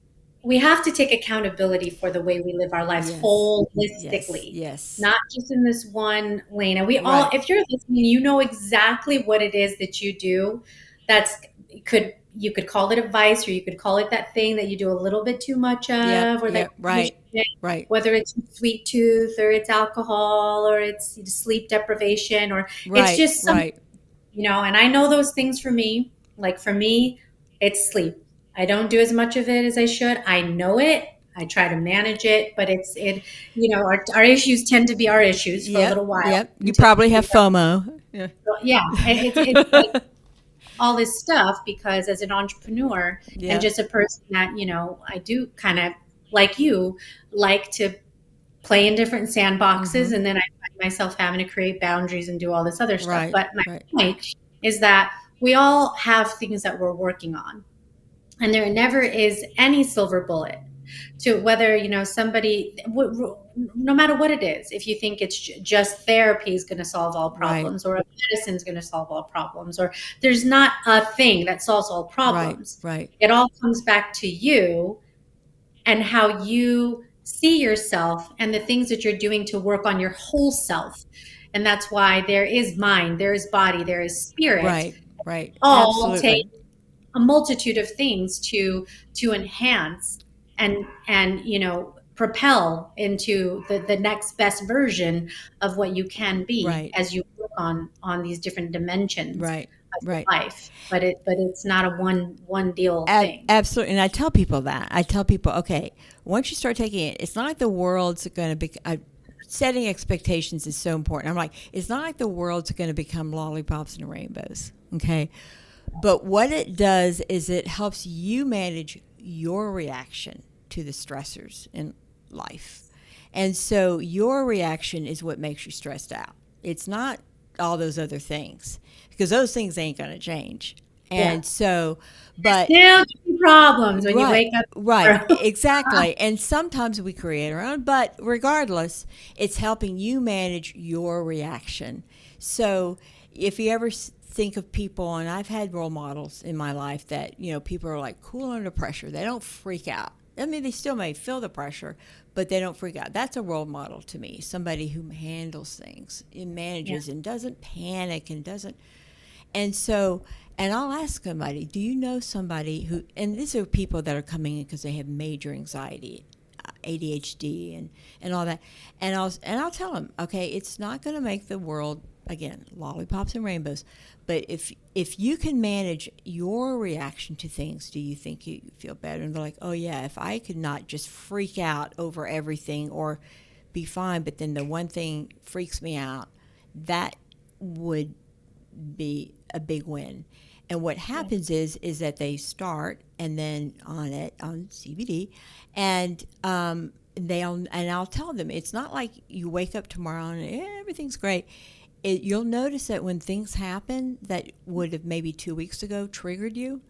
have to take accountability for the way we live our lives Yes. holistically, Yes. not just in this one lane. And Right. if you're listening, you know exactly what it is that you do. You could call it a vice, or you could call it that thing that you do a little bit too much of, Yep. or that Yep. Right. Right. whether it's sweet tooth or it's alcohol or it's sleep deprivation or it's Right. just some, Right. and I know those things for me. Like for me, it's sleep. I don't do as much of it as I should. I know it. I try to manage it, but our issues tend to be our issues for a Yep. little while Yep. You until probably we have figure FOMO. Yeah. out, yeah, it's like all this stuff because as an entrepreneur and Yeah. just a person that, I do kind of like you like to play in different sandboxes, Mm-hmm. and then I find myself having to create boundaries and do all this other stuff. Right. But my Right. point is that we all have things that we're working on, and there never is any silver bullet to whether somebody no matter what it is. If you think it's just therapy is going to solve all Right. problems, or medicine is going to solve all problems, or there's not a thing that solves all Right. problems. Right. It all comes back to you and how you see yourself and the things that you're doing to work on your whole self. And that's why there is mind, there is body, there is spirit, Right. Right. all take Absolutely. a multitude of things to enhance and propel into the next best version of what you can be Right. as you work on these different dimensions Right. of your Right. life. But it's not a one deal thing. Absolutely. And I tell people that. I tell people, okay, once you start taking it, it's not like the world's going to be. Setting expectations is so important. I'm like, it's not like the world's going to become lollipops and rainbows. Okay. But what it does is it helps you manage your reaction to the stressors in life. And so your reaction is what makes you stressed out. It's not all those other things because those things ain't going to change. Yeah. And so, but Still problems when you right, wake up right, tomorrow. exactly. And sometimes we create our own, but regardless, it's helping you manage your reaction. So if you ever think of people, and I've had role models in my life that, people are like cool under pressure. They don't freak out. I mean, they still may feel the pressure, but they don't freak out. That's a role model to me. Somebody who handles things and Yeah. manages and doesn't panic and doesn't. And so, and I'll ask somebody, do you know somebody who, and these are people that are coming in because they have major anxiety, ADHD and all that. And I'll tell them, okay, it's not going to make the world, again, lollipops and rainbows. But if you can manage your reaction to things, do you think you feel better? And they're like, oh yeah, if I could not just freak out over everything or be fine, but then the one thing freaks me out, that would be a big win. And what happens is that they start and then on CBD, and I'll tell them it's not like you wake up tomorrow and everything's great. You'll notice that when things happen that would have maybe 2 weeks ago triggered you,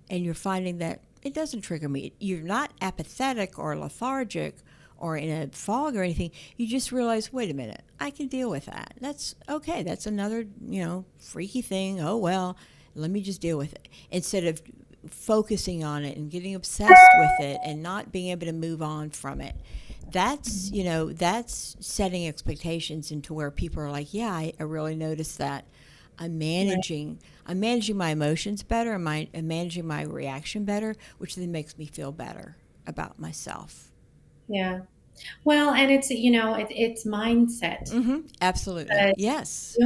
and you're finding that it doesn't trigger me. You're not apathetic or lethargic or in a fog or anything. You just realize, wait a minute, I can deal with that. That's okay. That's another, freaky thing. Oh, well, let me just deal with it. Instead of focusing on it and getting obsessed with it and not being able to move on from it. That's setting expectations into where people are like, yeah, I really noticed that. I'm Right. managing I'm managing my emotions better, I'm managing my reaction better, which then makes me feel better about myself. Yeah. Well, and it's mindset. Absolutely. But Yes.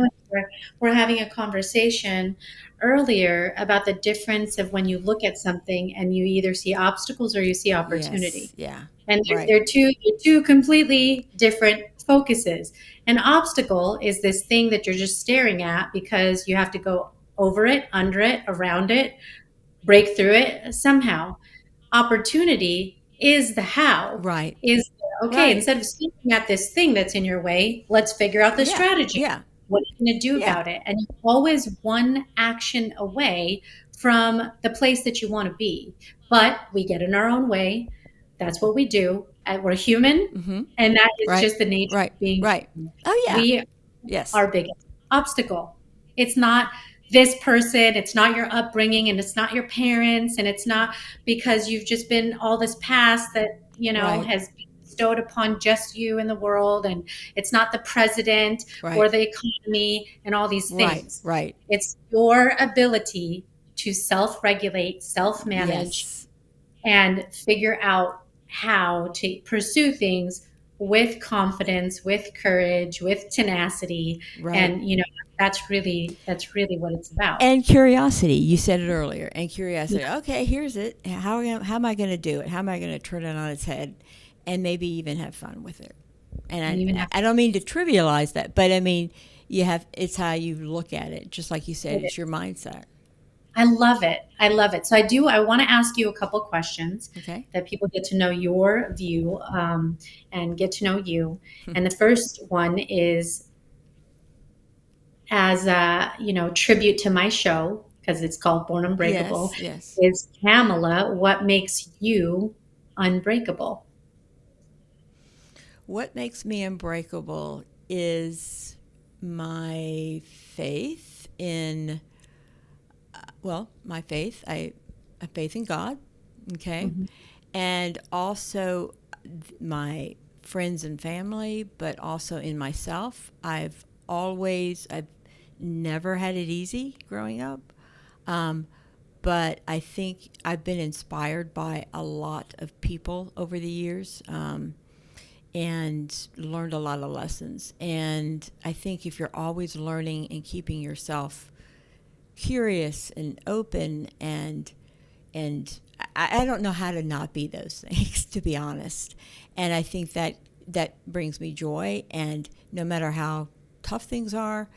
we're having a conversation earlier about the difference of when you look at something and you either see obstacles or you see Yes. opportunity. Yeah. And Right. they're two completely different focuses. An obstacle is this thing that you're just staring at because you have to go over it, under it, around it, break through it somehow. Opportunity is the how. Right. Is okay, Right. instead of staring at this thing that's in your way, let's figure out the Yeah. strategy. Yeah. What are you going to do Yeah. about it? And you're always one action away from the place that you want to be. But we get in our own way. That's what we do. We're human, and that is Right. just the nature Right. of being Right. human. Oh yeah. We Yes. our biggest obstacle. It's not this person, it's not your upbringing, and it's not your parents, and it's not because you've just been all this past that, Right. has been bestowed upon just you in the world, and it's not the president or Right. the economy and all these Right. things. Right. It's your ability to self regulate, self manage, Yes. and figure out how to pursue things with confidence, with courage, with tenacity. Right. And, that's really what it's about. And curiosity. You said it earlier. And curiosity. Okay, here's it. How am I going to do it? How am I going to turn it on its head, and maybe even have fun with it? And And even I have don't mean to trivialize that, but I mean it's how you look at it. Just like you said, it's your mindset. I love it. I love it. So I want to ask you a couple questions Okay. that people get to know your view, and get to know you. And the first one is, as a, tribute to my show, because it's called Born Unbreakable, Yes. Yes. is, Pamela, what makes you unbreakable? What makes me unbreakable is my faith in, my faith. I have faith in God, okay? Mhm. And also my friends and family, but also in myself. I've never had it easy growing up. Um, but I think I've been inspired by a lot of people over the years. And learned a lot of lessons. And I think if you're always learning and keeping yourself curious and open, and I don't know how to not be those things, to be honest. And I think that brings me joy. And no matter how tough things are,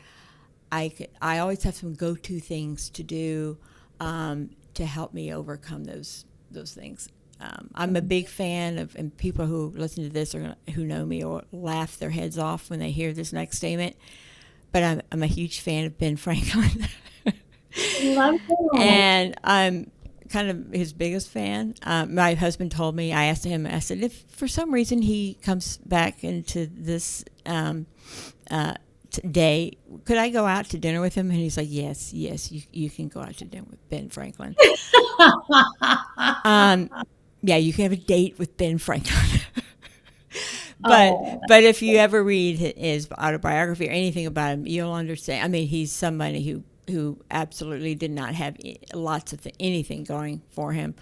I always have some go-to things to do, to help me overcome those things. I'm a big fan of, and people who listen to this who know me or laugh their heads off when they hear this next statement. But I'm a huge fan of Ben Franklin, Love that. and I'm kind of his biggest fan. My husband told me. I asked him. I said, if for some reason he comes back into this day, could I go out to dinner with him? And he's like, yes, you can go out to dinner with Ben Franklin. Yeah, you can have a date with Ben Franklin. but Oh, but if you ever read his autobiography or anything about him, you'll understand. I mean, he's somebody who absolutely did not have lots of anything going for him,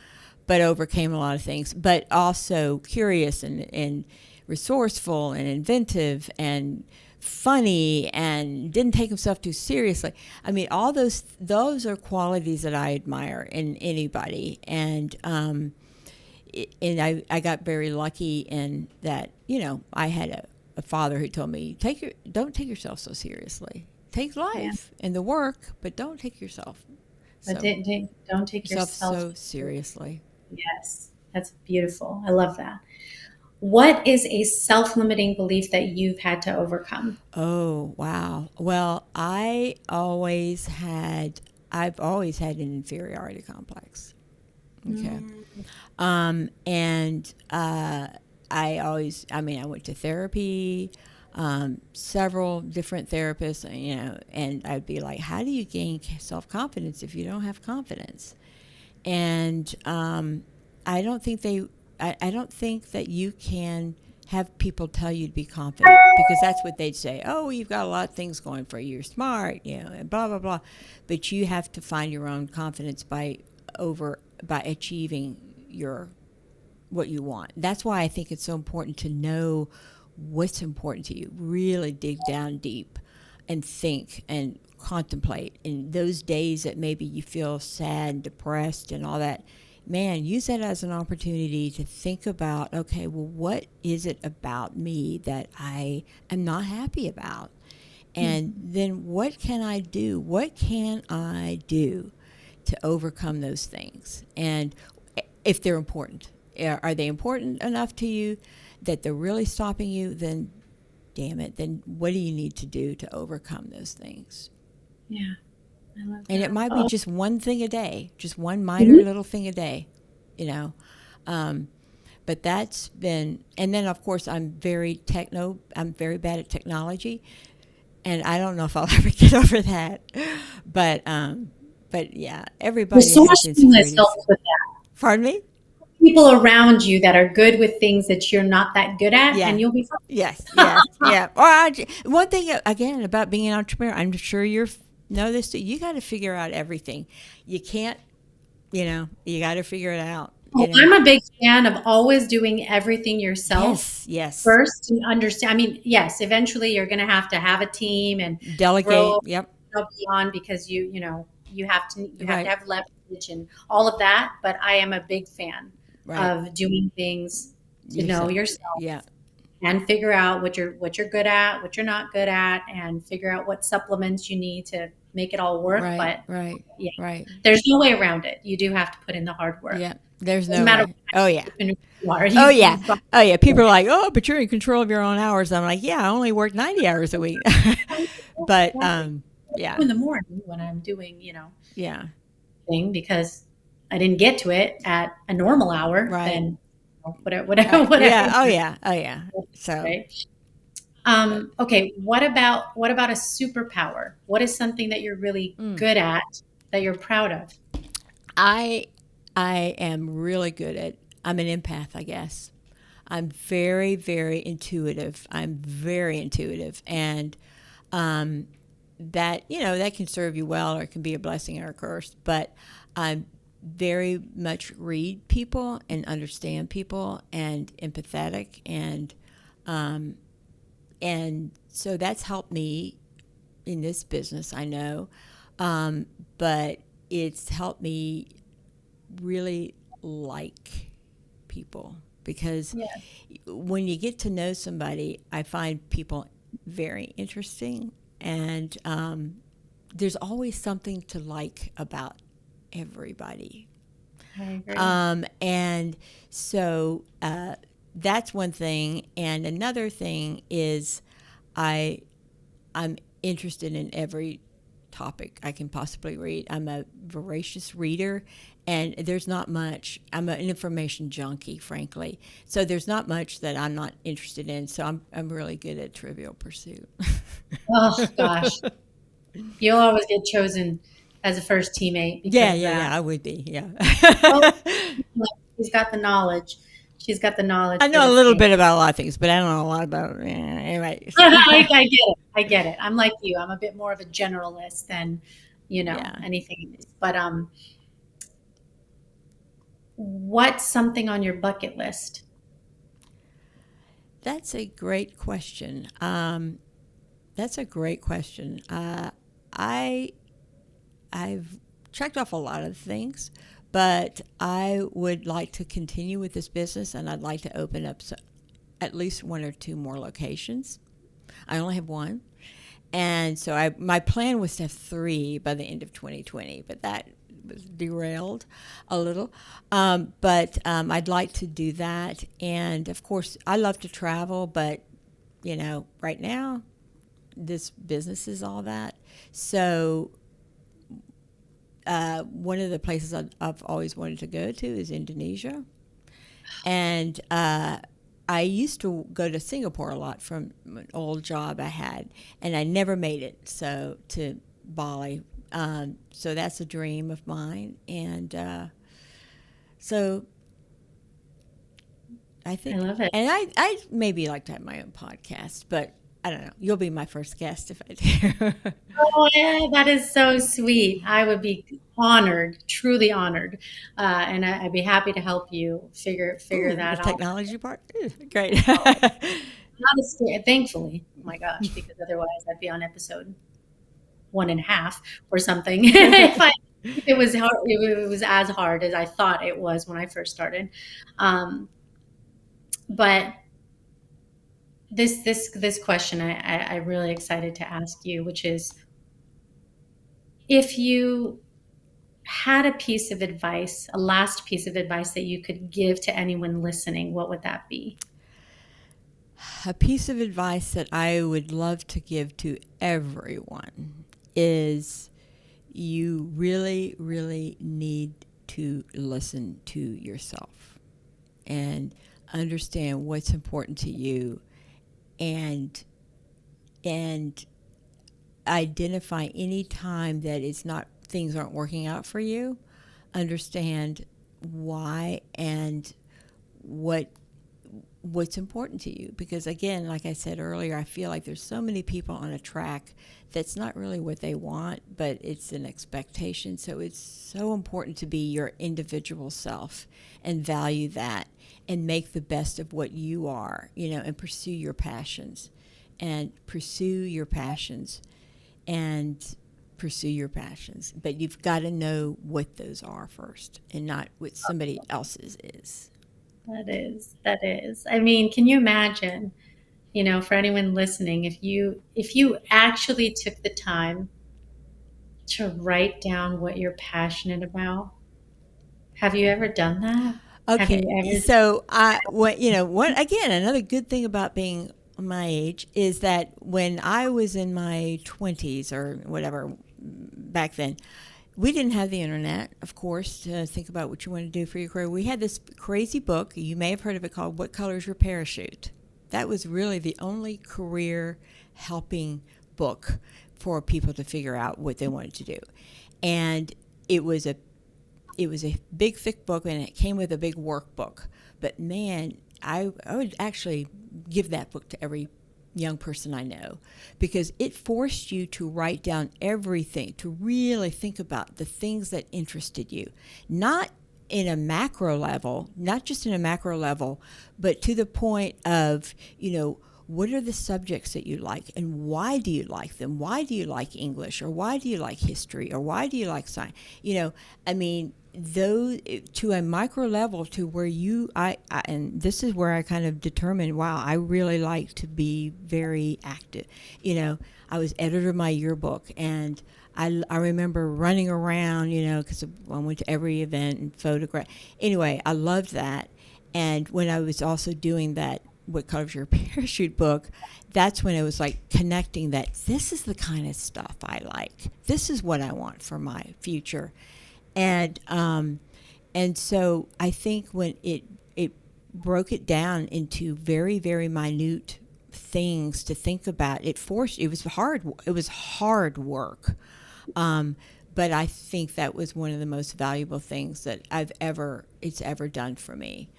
but overcame a lot of things. But also curious and resourceful and inventive and funny, and didn't take himself too seriously. I mean, all those are qualities that I admire in anybody. And I got very lucky in that, I had a father who told me, don't take yourself so seriously. Take life and the work, but don't take yourself but don't take yourself so seriously. Yes, that's beautiful. I love that. What is a self-limiting belief that you've had to overcome? Oh, wow. Well, I've always had an inferiority complex. Okay. And I went to therapy, several different therapists, and I'd be like, how do you gain self-confidence if you don't have confidence? And I don't think that you can have people tell you to be confident, because that's what they'd say. Oh, you've got a lot of things going for you. You're smart, and blah, blah, blah. But you have to find your own confidence by achieving what you want. That's why I think it's so important to know what's important to you. Really dig down deep and think and contemplate. In those days that maybe you feel sad and depressed and all that, man, use that as an opportunity to think about, okay, well, what is it about me that I am not happy about? And then what can I do? What can I do to overcome those things? And if they're important, are they important enough to you that they're really stopping you? Then, damn it, then what do you need to do to overcome those things? Yeah, I love that. And it might be just one thing a day, just one minor little thing a day, But that's been, and then of course I'm very bad at technology, and I don't know if I'll ever get over that. But yeah, everybody has Resourcefulness insecurities. helps with that. Pardon me? People around you that are good with things that you're not that good at, Yeah. and you'll be fine. Yes. Yeah. One thing again about being an entrepreneur, I'm sure you know this too. You got to figure out everything. You can't, you got to figure it out. Oh, I'm a big fan of always doing everything yourself Yes. first to understand. I mean, yes, eventually you're going to have a team and Delegate. grow Yep. beyond because you have to Right. have leverage and all of that. But I am a big fan Right. of doing things to know Yourself. yourself Yeah. and figure out what you're good at, what you're not good at, and figure out what supplements you need to make it all work. Right. But Right. yeah, Right. there's no way around it. You do have to put in the hard work. Yeah. There's Doesn't no matter way. what Oh yeah. kind of you are. Oh yeah. You've got Oh yeah. People are like, oh, but you're in control of your own hours. I'm like, yeah, I only work 90 hours a week. But exactly yeah. in the morning when I'm doing, Yeah. thing because I didn't get to it at a normal hour, Right. then whatever, Right. whatever. Yeah. Oh yeah. Oh yeah. So, Right. but Okay. What about a superpower? What is something that you're really mm, good at that you're proud of? I I am really good at. I'm an empath, I guess. I'm very, very intuitive. I'm very intuitive, and um, that that can serve you well, or it can be a blessing or a curse. But I very much read people and understand people and empathetic, um, and so that's helped me in this business. I know, but it's helped me really like people because Yeah. when you get to know somebody, I find people very interesting, and there's always something to like about everybody. I agree. And so that's one thing, and another thing is I I'm interested in every topic I can possibly read. I'm a voracious reader, and there's not much. I'm an information junkie, frankly. So there's not much that I'm not interested in. So I'm really good at Trivial Pursuit. Oh gosh, you'll always get chosen as a first teammate Yeah, because yeah, yeah. I would be. Yeah. oh, she's got the knowledge. She's got the knowledge I for know a the little team. bit about a lot of things, but I don't know a lot about. Anyway. I get it. I get it. I'm like you. I'm a bit more of a generalist than, Yeah. anything else. But what's something on your bucket list? That's a great question. That's a great question. I I've checked off a lot of things, but I would like to continue with this business, and I'd like to open up at least one or two more locations. I only have one, and so my plan was to have three by the end of 2020, but that was derailed a little. But I'd like to do that, and of course, I love to travel, but right now, this business is all that. So one of the places I've always wanted to go to is Indonesia. And I used to go to Singapore a lot from an old job I had, and I never made it to Bali. So that's a dream of mine. And so I I think, love it. and I maybe like to have my own podcast, but I don't know. You'll be my first guest if I do. Oh, yeah, that is so sweet. I would be honored, truly honored, and I'd be happy to help you figure Ooh, the that out. technology part? Ooh, great. Not thankfully, oh my gosh, because otherwise I'd be on episode 1.5 or something. If it was hard, if it was as hard as I thought it was when I first started. Um, but this question I'm really excited to ask you, which is if you had a piece of advice, a last piece of advice that you could give to anyone listening, what would that be? A piece of advice that I would love to give to everyone is you really, really need to listen to yourself and understand what's important to you, and identify any time that it's not things aren't working out for you. Understand why and what what's important to you. Because again, like I said earlier, I feel like there's so many people on a track that's not really what they want, but it's an expectation. So it's so important to be your individual self and value that and make the best of what you are, and pursue your passions and pursue your passions and pursue your passions. But you've got to know what those are first and not what somebody else's is. That is. I mean, can you imagine, for anyone listening, if you actually took the time to write down what you're passionate about? Have you ever done that? Have you Okay, ever? so what again, another good thing about being my age is that when I was in my 20s or whatever back then, we didn't have the internet, of course, to think about what you want to do for your career. We had this crazy book, you may have heard of it, called What Color is Your Parachute? That was really the only career helping book for people to figure out what they wanted to do. And it was a big, thick book, and it came with a big workbook. But man, I would actually give that book to every young person I know, because it forced you to write down everything, to really think about the things that interested you, not in a macro level, not just in a macro level, but to the point of, what are the subjects that you like and why do you like them? Why do you like English, or why do you like history, or why do you like science? I mean, those to a micro level, to where and this is where I kind of determined, wow, I really like to be very active. I was editor of my yearbook, and I remember running around, because I went to every event and photograph. Anyway, I loved that. And when I was also doing that What Color is Your Parachute book, that's when it was like connecting that this is the kind of stuff I like. This is what I want for my future. And so I think when it broke it down into very, very minute things to think about, it was hard work. But I think that was one of the most valuable things that it's ever done for me.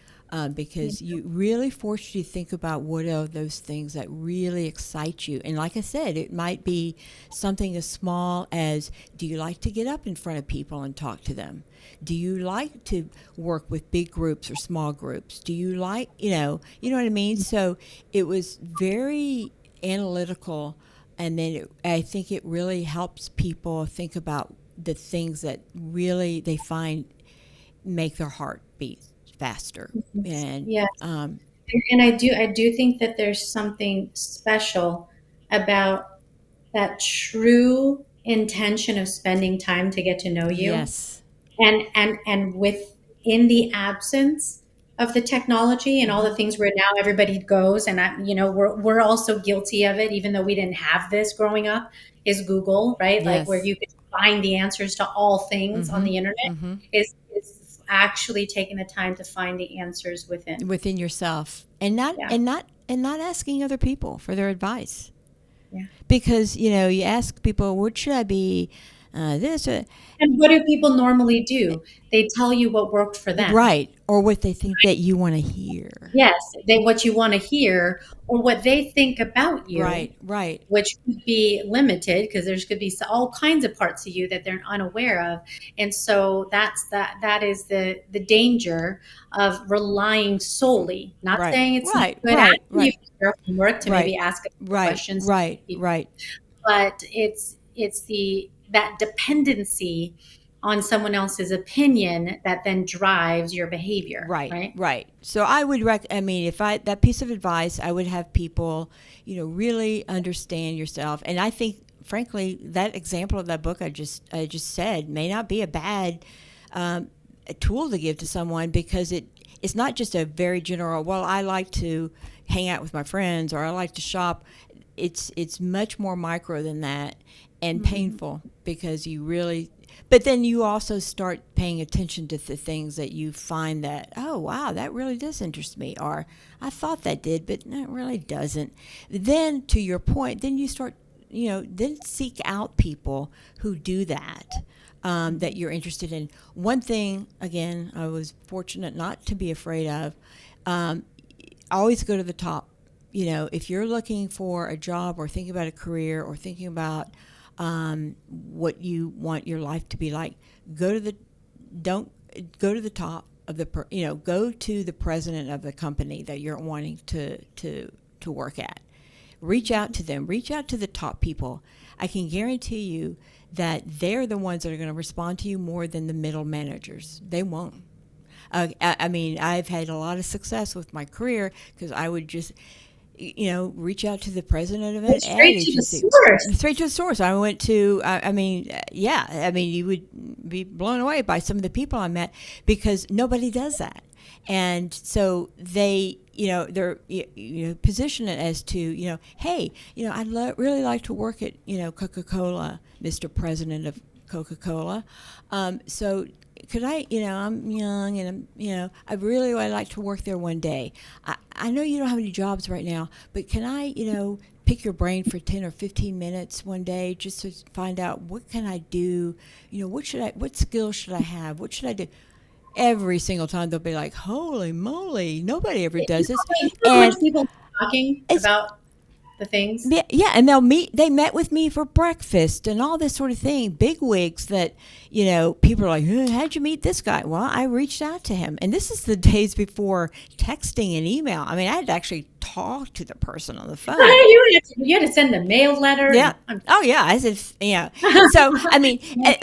Because you really force you to think about what are those things that really excite you. And like I said, it might be something as small as, do you like to get up in front of people and talk to them? Do you like to work with big groups or small groups? Do you like, you know what I mean? So it was very analytical. And then I think it really helps people think about the things that really they find make their heart beat faster. And Yes. And I do think that there's something special about that true intention of spending time to get to know you, yes. and within the absence of the technology and all the things where now everybody goes, and we're also guilty of it, even though we didn't have this growing up, is Google, right? Like, where Yes. you could find the answers to all things on Mm-hmm. the internet, Mm-hmm. is actually taking the time to find the answers within. Within yourself, and not Yeah. and not and not asking other people for their advice, Yeah. because you ask people, what should I be, this And what do people normally do? They tell you what worked for them. right, or what they think that you want to hear. Yes, what you want to hear, or what they think about you, Right. Right. which could be limited, because there's could be all kinds of parts of you that they're unaware of. And so that is the danger of relying solely, not Right. saying it's not Right. good, Right. asking you Right. for your homework to Right. maybe ask a few Right. questions to Right. people, Right. but it's that dependency on someone else's opinion that then drives your behavior, Right, right? right. So I would I mean, if I that piece of advice, I would have people, really understand yourself. And I think, frankly, that example of that book I just said may not be a bad a tool to give to someone, because it's not just a very general, well, I like to hang out with my friends, or I like to shop. It's much more micro than that, and painful, because you really. But then you also start paying attention to the things that you find that, oh, wow, that really does interest me. Or I thought that did, but no, it really doesn't. Then, to your point, then you start, then seek out people who do that, that you're interested in. One thing, again, I was fortunate not to be afraid of. always go to the top. If you're looking for a job or thinking about a career or thinking about what you want your life to be like, don't go to the top of go to the president of the company that you're wanting to work at. Reach out to them. Reach out to the top people. I can guarantee you that they're the ones that are going to respond to you more than the middle managers. They won't. I've had a lot of success with my career because I would just, reach out to the president of an ad agency. Straight to the source. I went to, you would be blown away by some of the people I met because nobody does that. And so they're position it as to, hey, I'd really like to work at, Coca-Cola, Mr. President of Coca-Cola. So could I, I'm young and I really would like to work there one day. I know you don't have any jobs right now, but can I, pick your brain for 10 or 15 minutes one day just to find out what can I do? What skills should I have? What should I do? Every single time they'll be like, holy moly, nobody ever does this. And people talking about the things. Yeah, and they met with me for breakfast and all this sort of thing. Big wigs that, people are like, how'd you meet this guy? Well, I reached out to him. And this is the days before texting and email. I mean, I had to actually talk to the person on the phone. You had to send a mail letter. Yeah. Oh, yeah. I said, yeah. So,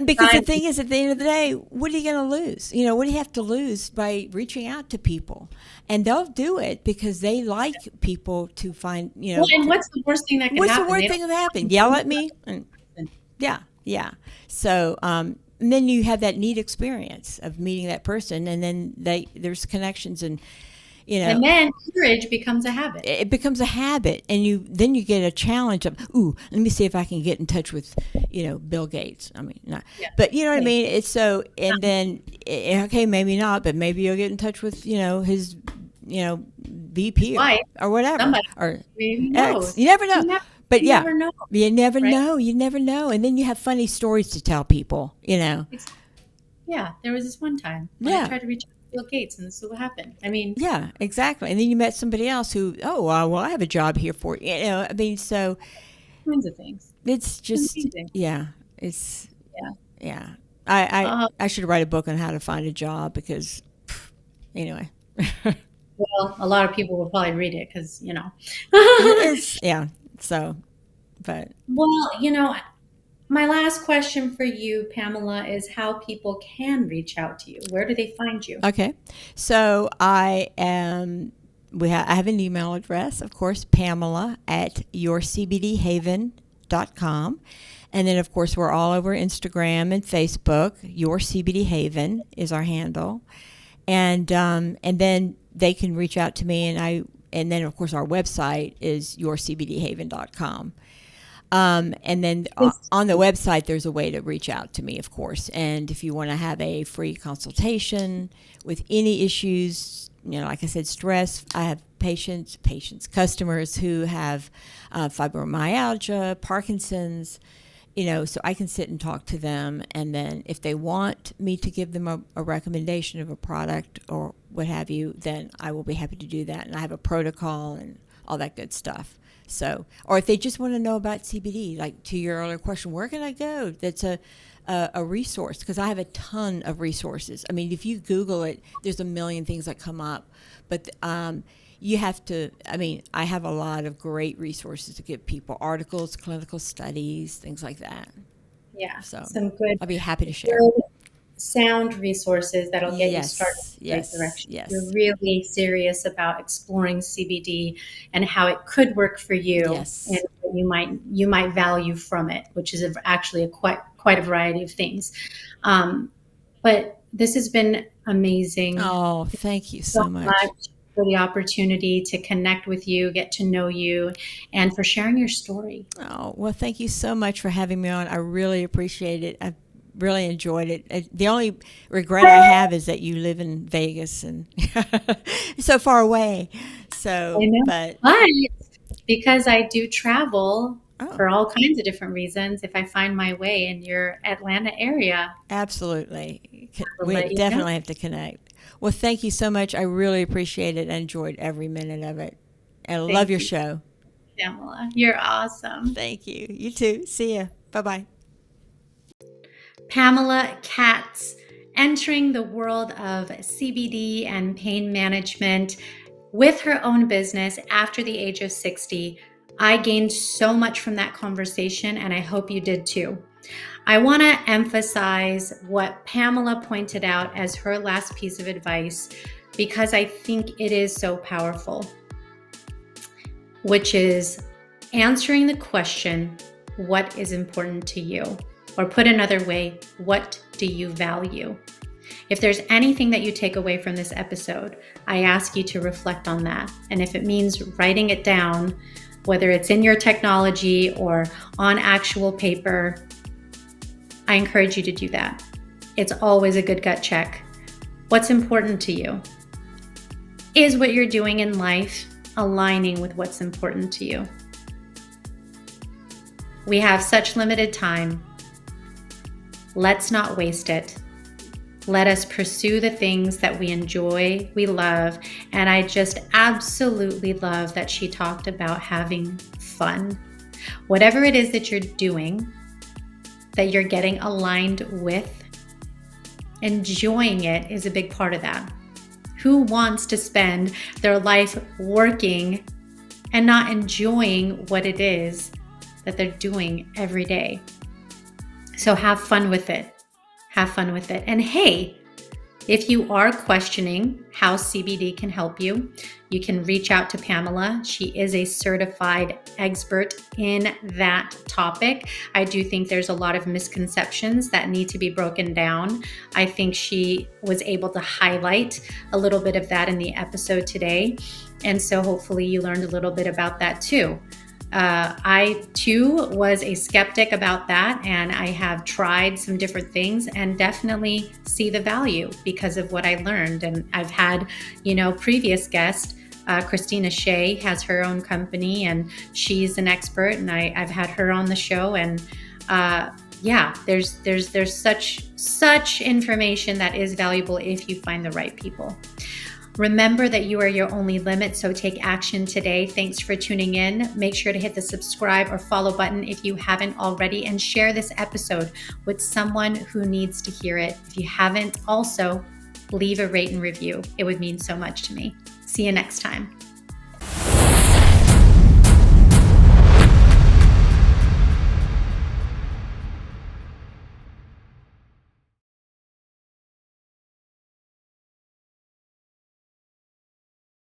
because the thing is, at the end of the day, what are you going to lose? What do you have to lose by reaching out to people? And they'll do it because they like people to find, Well, and what's the worst thing that can happen? What's the worst thing that can happen? Yell at me? Yeah. So, and then you have that neat experience of meeting that person, and then there's connections and, and then courage becomes a habit. It becomes a habit, and then you get a challenge of, let me see if I can get in touch with, Bill Gates. I mean, not, but you know what I mean. It's so, and then okay, maybe not, but maybe you'll get in touch with, his, VP or whatever, somebody, or maybe X. You never know. But you never know. You never know. You never know, and then you have funny stories to tell people. Yeah, there was this one time when I tried to reach Bill Gates, and this is what happened. Yeah, exactly. And then you met somebody else who, well, I have a job here for you. So kinds of things. It's just, I should write a book on how to find a job because, anyway. Well, a lot of people will probably read it because, Yeah. So, but. Well, my last question for you, Pamela, is how people can reach out to you. Where do they find you? Okay. So I have an email address, of course, Pamela at yourcbdhaven.com. And then, of course, we're all over Instagram and Facebook. Your CBD Haven is our handle. And then they can reach out to me, and then, of course, our website is yourcbdhaven.com. And then on the website, there's a way to reach out to me, of course. And if you want to have a free consultation with any issues, like I said, stress, I have customers who have fibromyalgia, Parkinson's, so I can sit and talk to them. And then if they want me to give them a recommendation of a product or what have you, then I will be happy to do that. And I have a protocol and all that good stuff. So, or if they just want to know about CBD, like to your earlier question, where can I go? That's a resource, because I have a ton of resources. I mean, if you Google it, there's a million things that come up. But you have to, I have a lot of great resources to give people, articles, clinical studies, things like that. Yeah, so some good. I'll be happy to share. Sound resources that'll get you started in the right direction. Yes. You're really serious about exploring CBD and how it could work for you, and what you might value from it, which is actually quite a variety of things. But this has been amazing. Oh, thank you so much for the opportunity to connect with you, get to know you, and for sharing your story. Oh, well, thank you so much for having me on. I really appreciate it. I've really enjoyed it. The only regret I have is that you live in Vegas and so far away. So, I know. But because I do travel Oh, for all kinds of different reasons if I find my way in your Atlanta area. absolutely. I'll We let you know. definitely have to connect. Well, thank you so much. I really appreciate it and enjoyed every minute of it. And I love Thank your you, show. Pamela. You're awesome. Thank you. You too. See ya. Bye bye. Pamela Katz, entering the world of CBD and pain management with her own business after the age of 60. I gained so much from that conversation, and I hope you did too. I want to emphasize what Pamela pointed out as her last piece of advice because I think it is so powerful, which is answering the question, what is important to you? Or put another way, what do you value? If there's anything that you take away from this episode, I ask you to reflect on that. And if it means writing it down, whether it's in your technology or on actual paper, I encourage you to do that. It's always a good gut check. What's important to you? Is what you're doing in life aligning with what's important to you? We have such limited time. Let's not waste it. Let us pursue the things that we enjoy, we love, and I just absolutely love that she talked about having fun. Whatever it is that you're doing, that you're getting aligned with, enjoying it is a big part of that. Who wants to spend their life working and not enjoying what it is that they're doing every day? So have fun with it. Have fun with it. And hey, if you are questioning how CBD can help you, you can reach out to Pamela. She is a certified expert in that topic. I do think there's a lot of misconceptions that need to be broken down. I think she was able to highlight a little bit of that in the episode today. And so hopefully you learned a little bit about that too. I too was a skeptic about that, and I have tried some different things and definitely see the value because of what I learned. And I've had, previous guests, Christina Shea has her own company and she's an expert, and I've had her on the show. And there's such information that is valuable if you find the right people. Remember that you are your only limit, so take action today. Thanks for tuning in. Make sure to hit the subscribe or follow button if you haven't already, and share this episode with someone who needs to hear it. If you haven't, also leave a rate and review. It would mean so much to me. See you next time.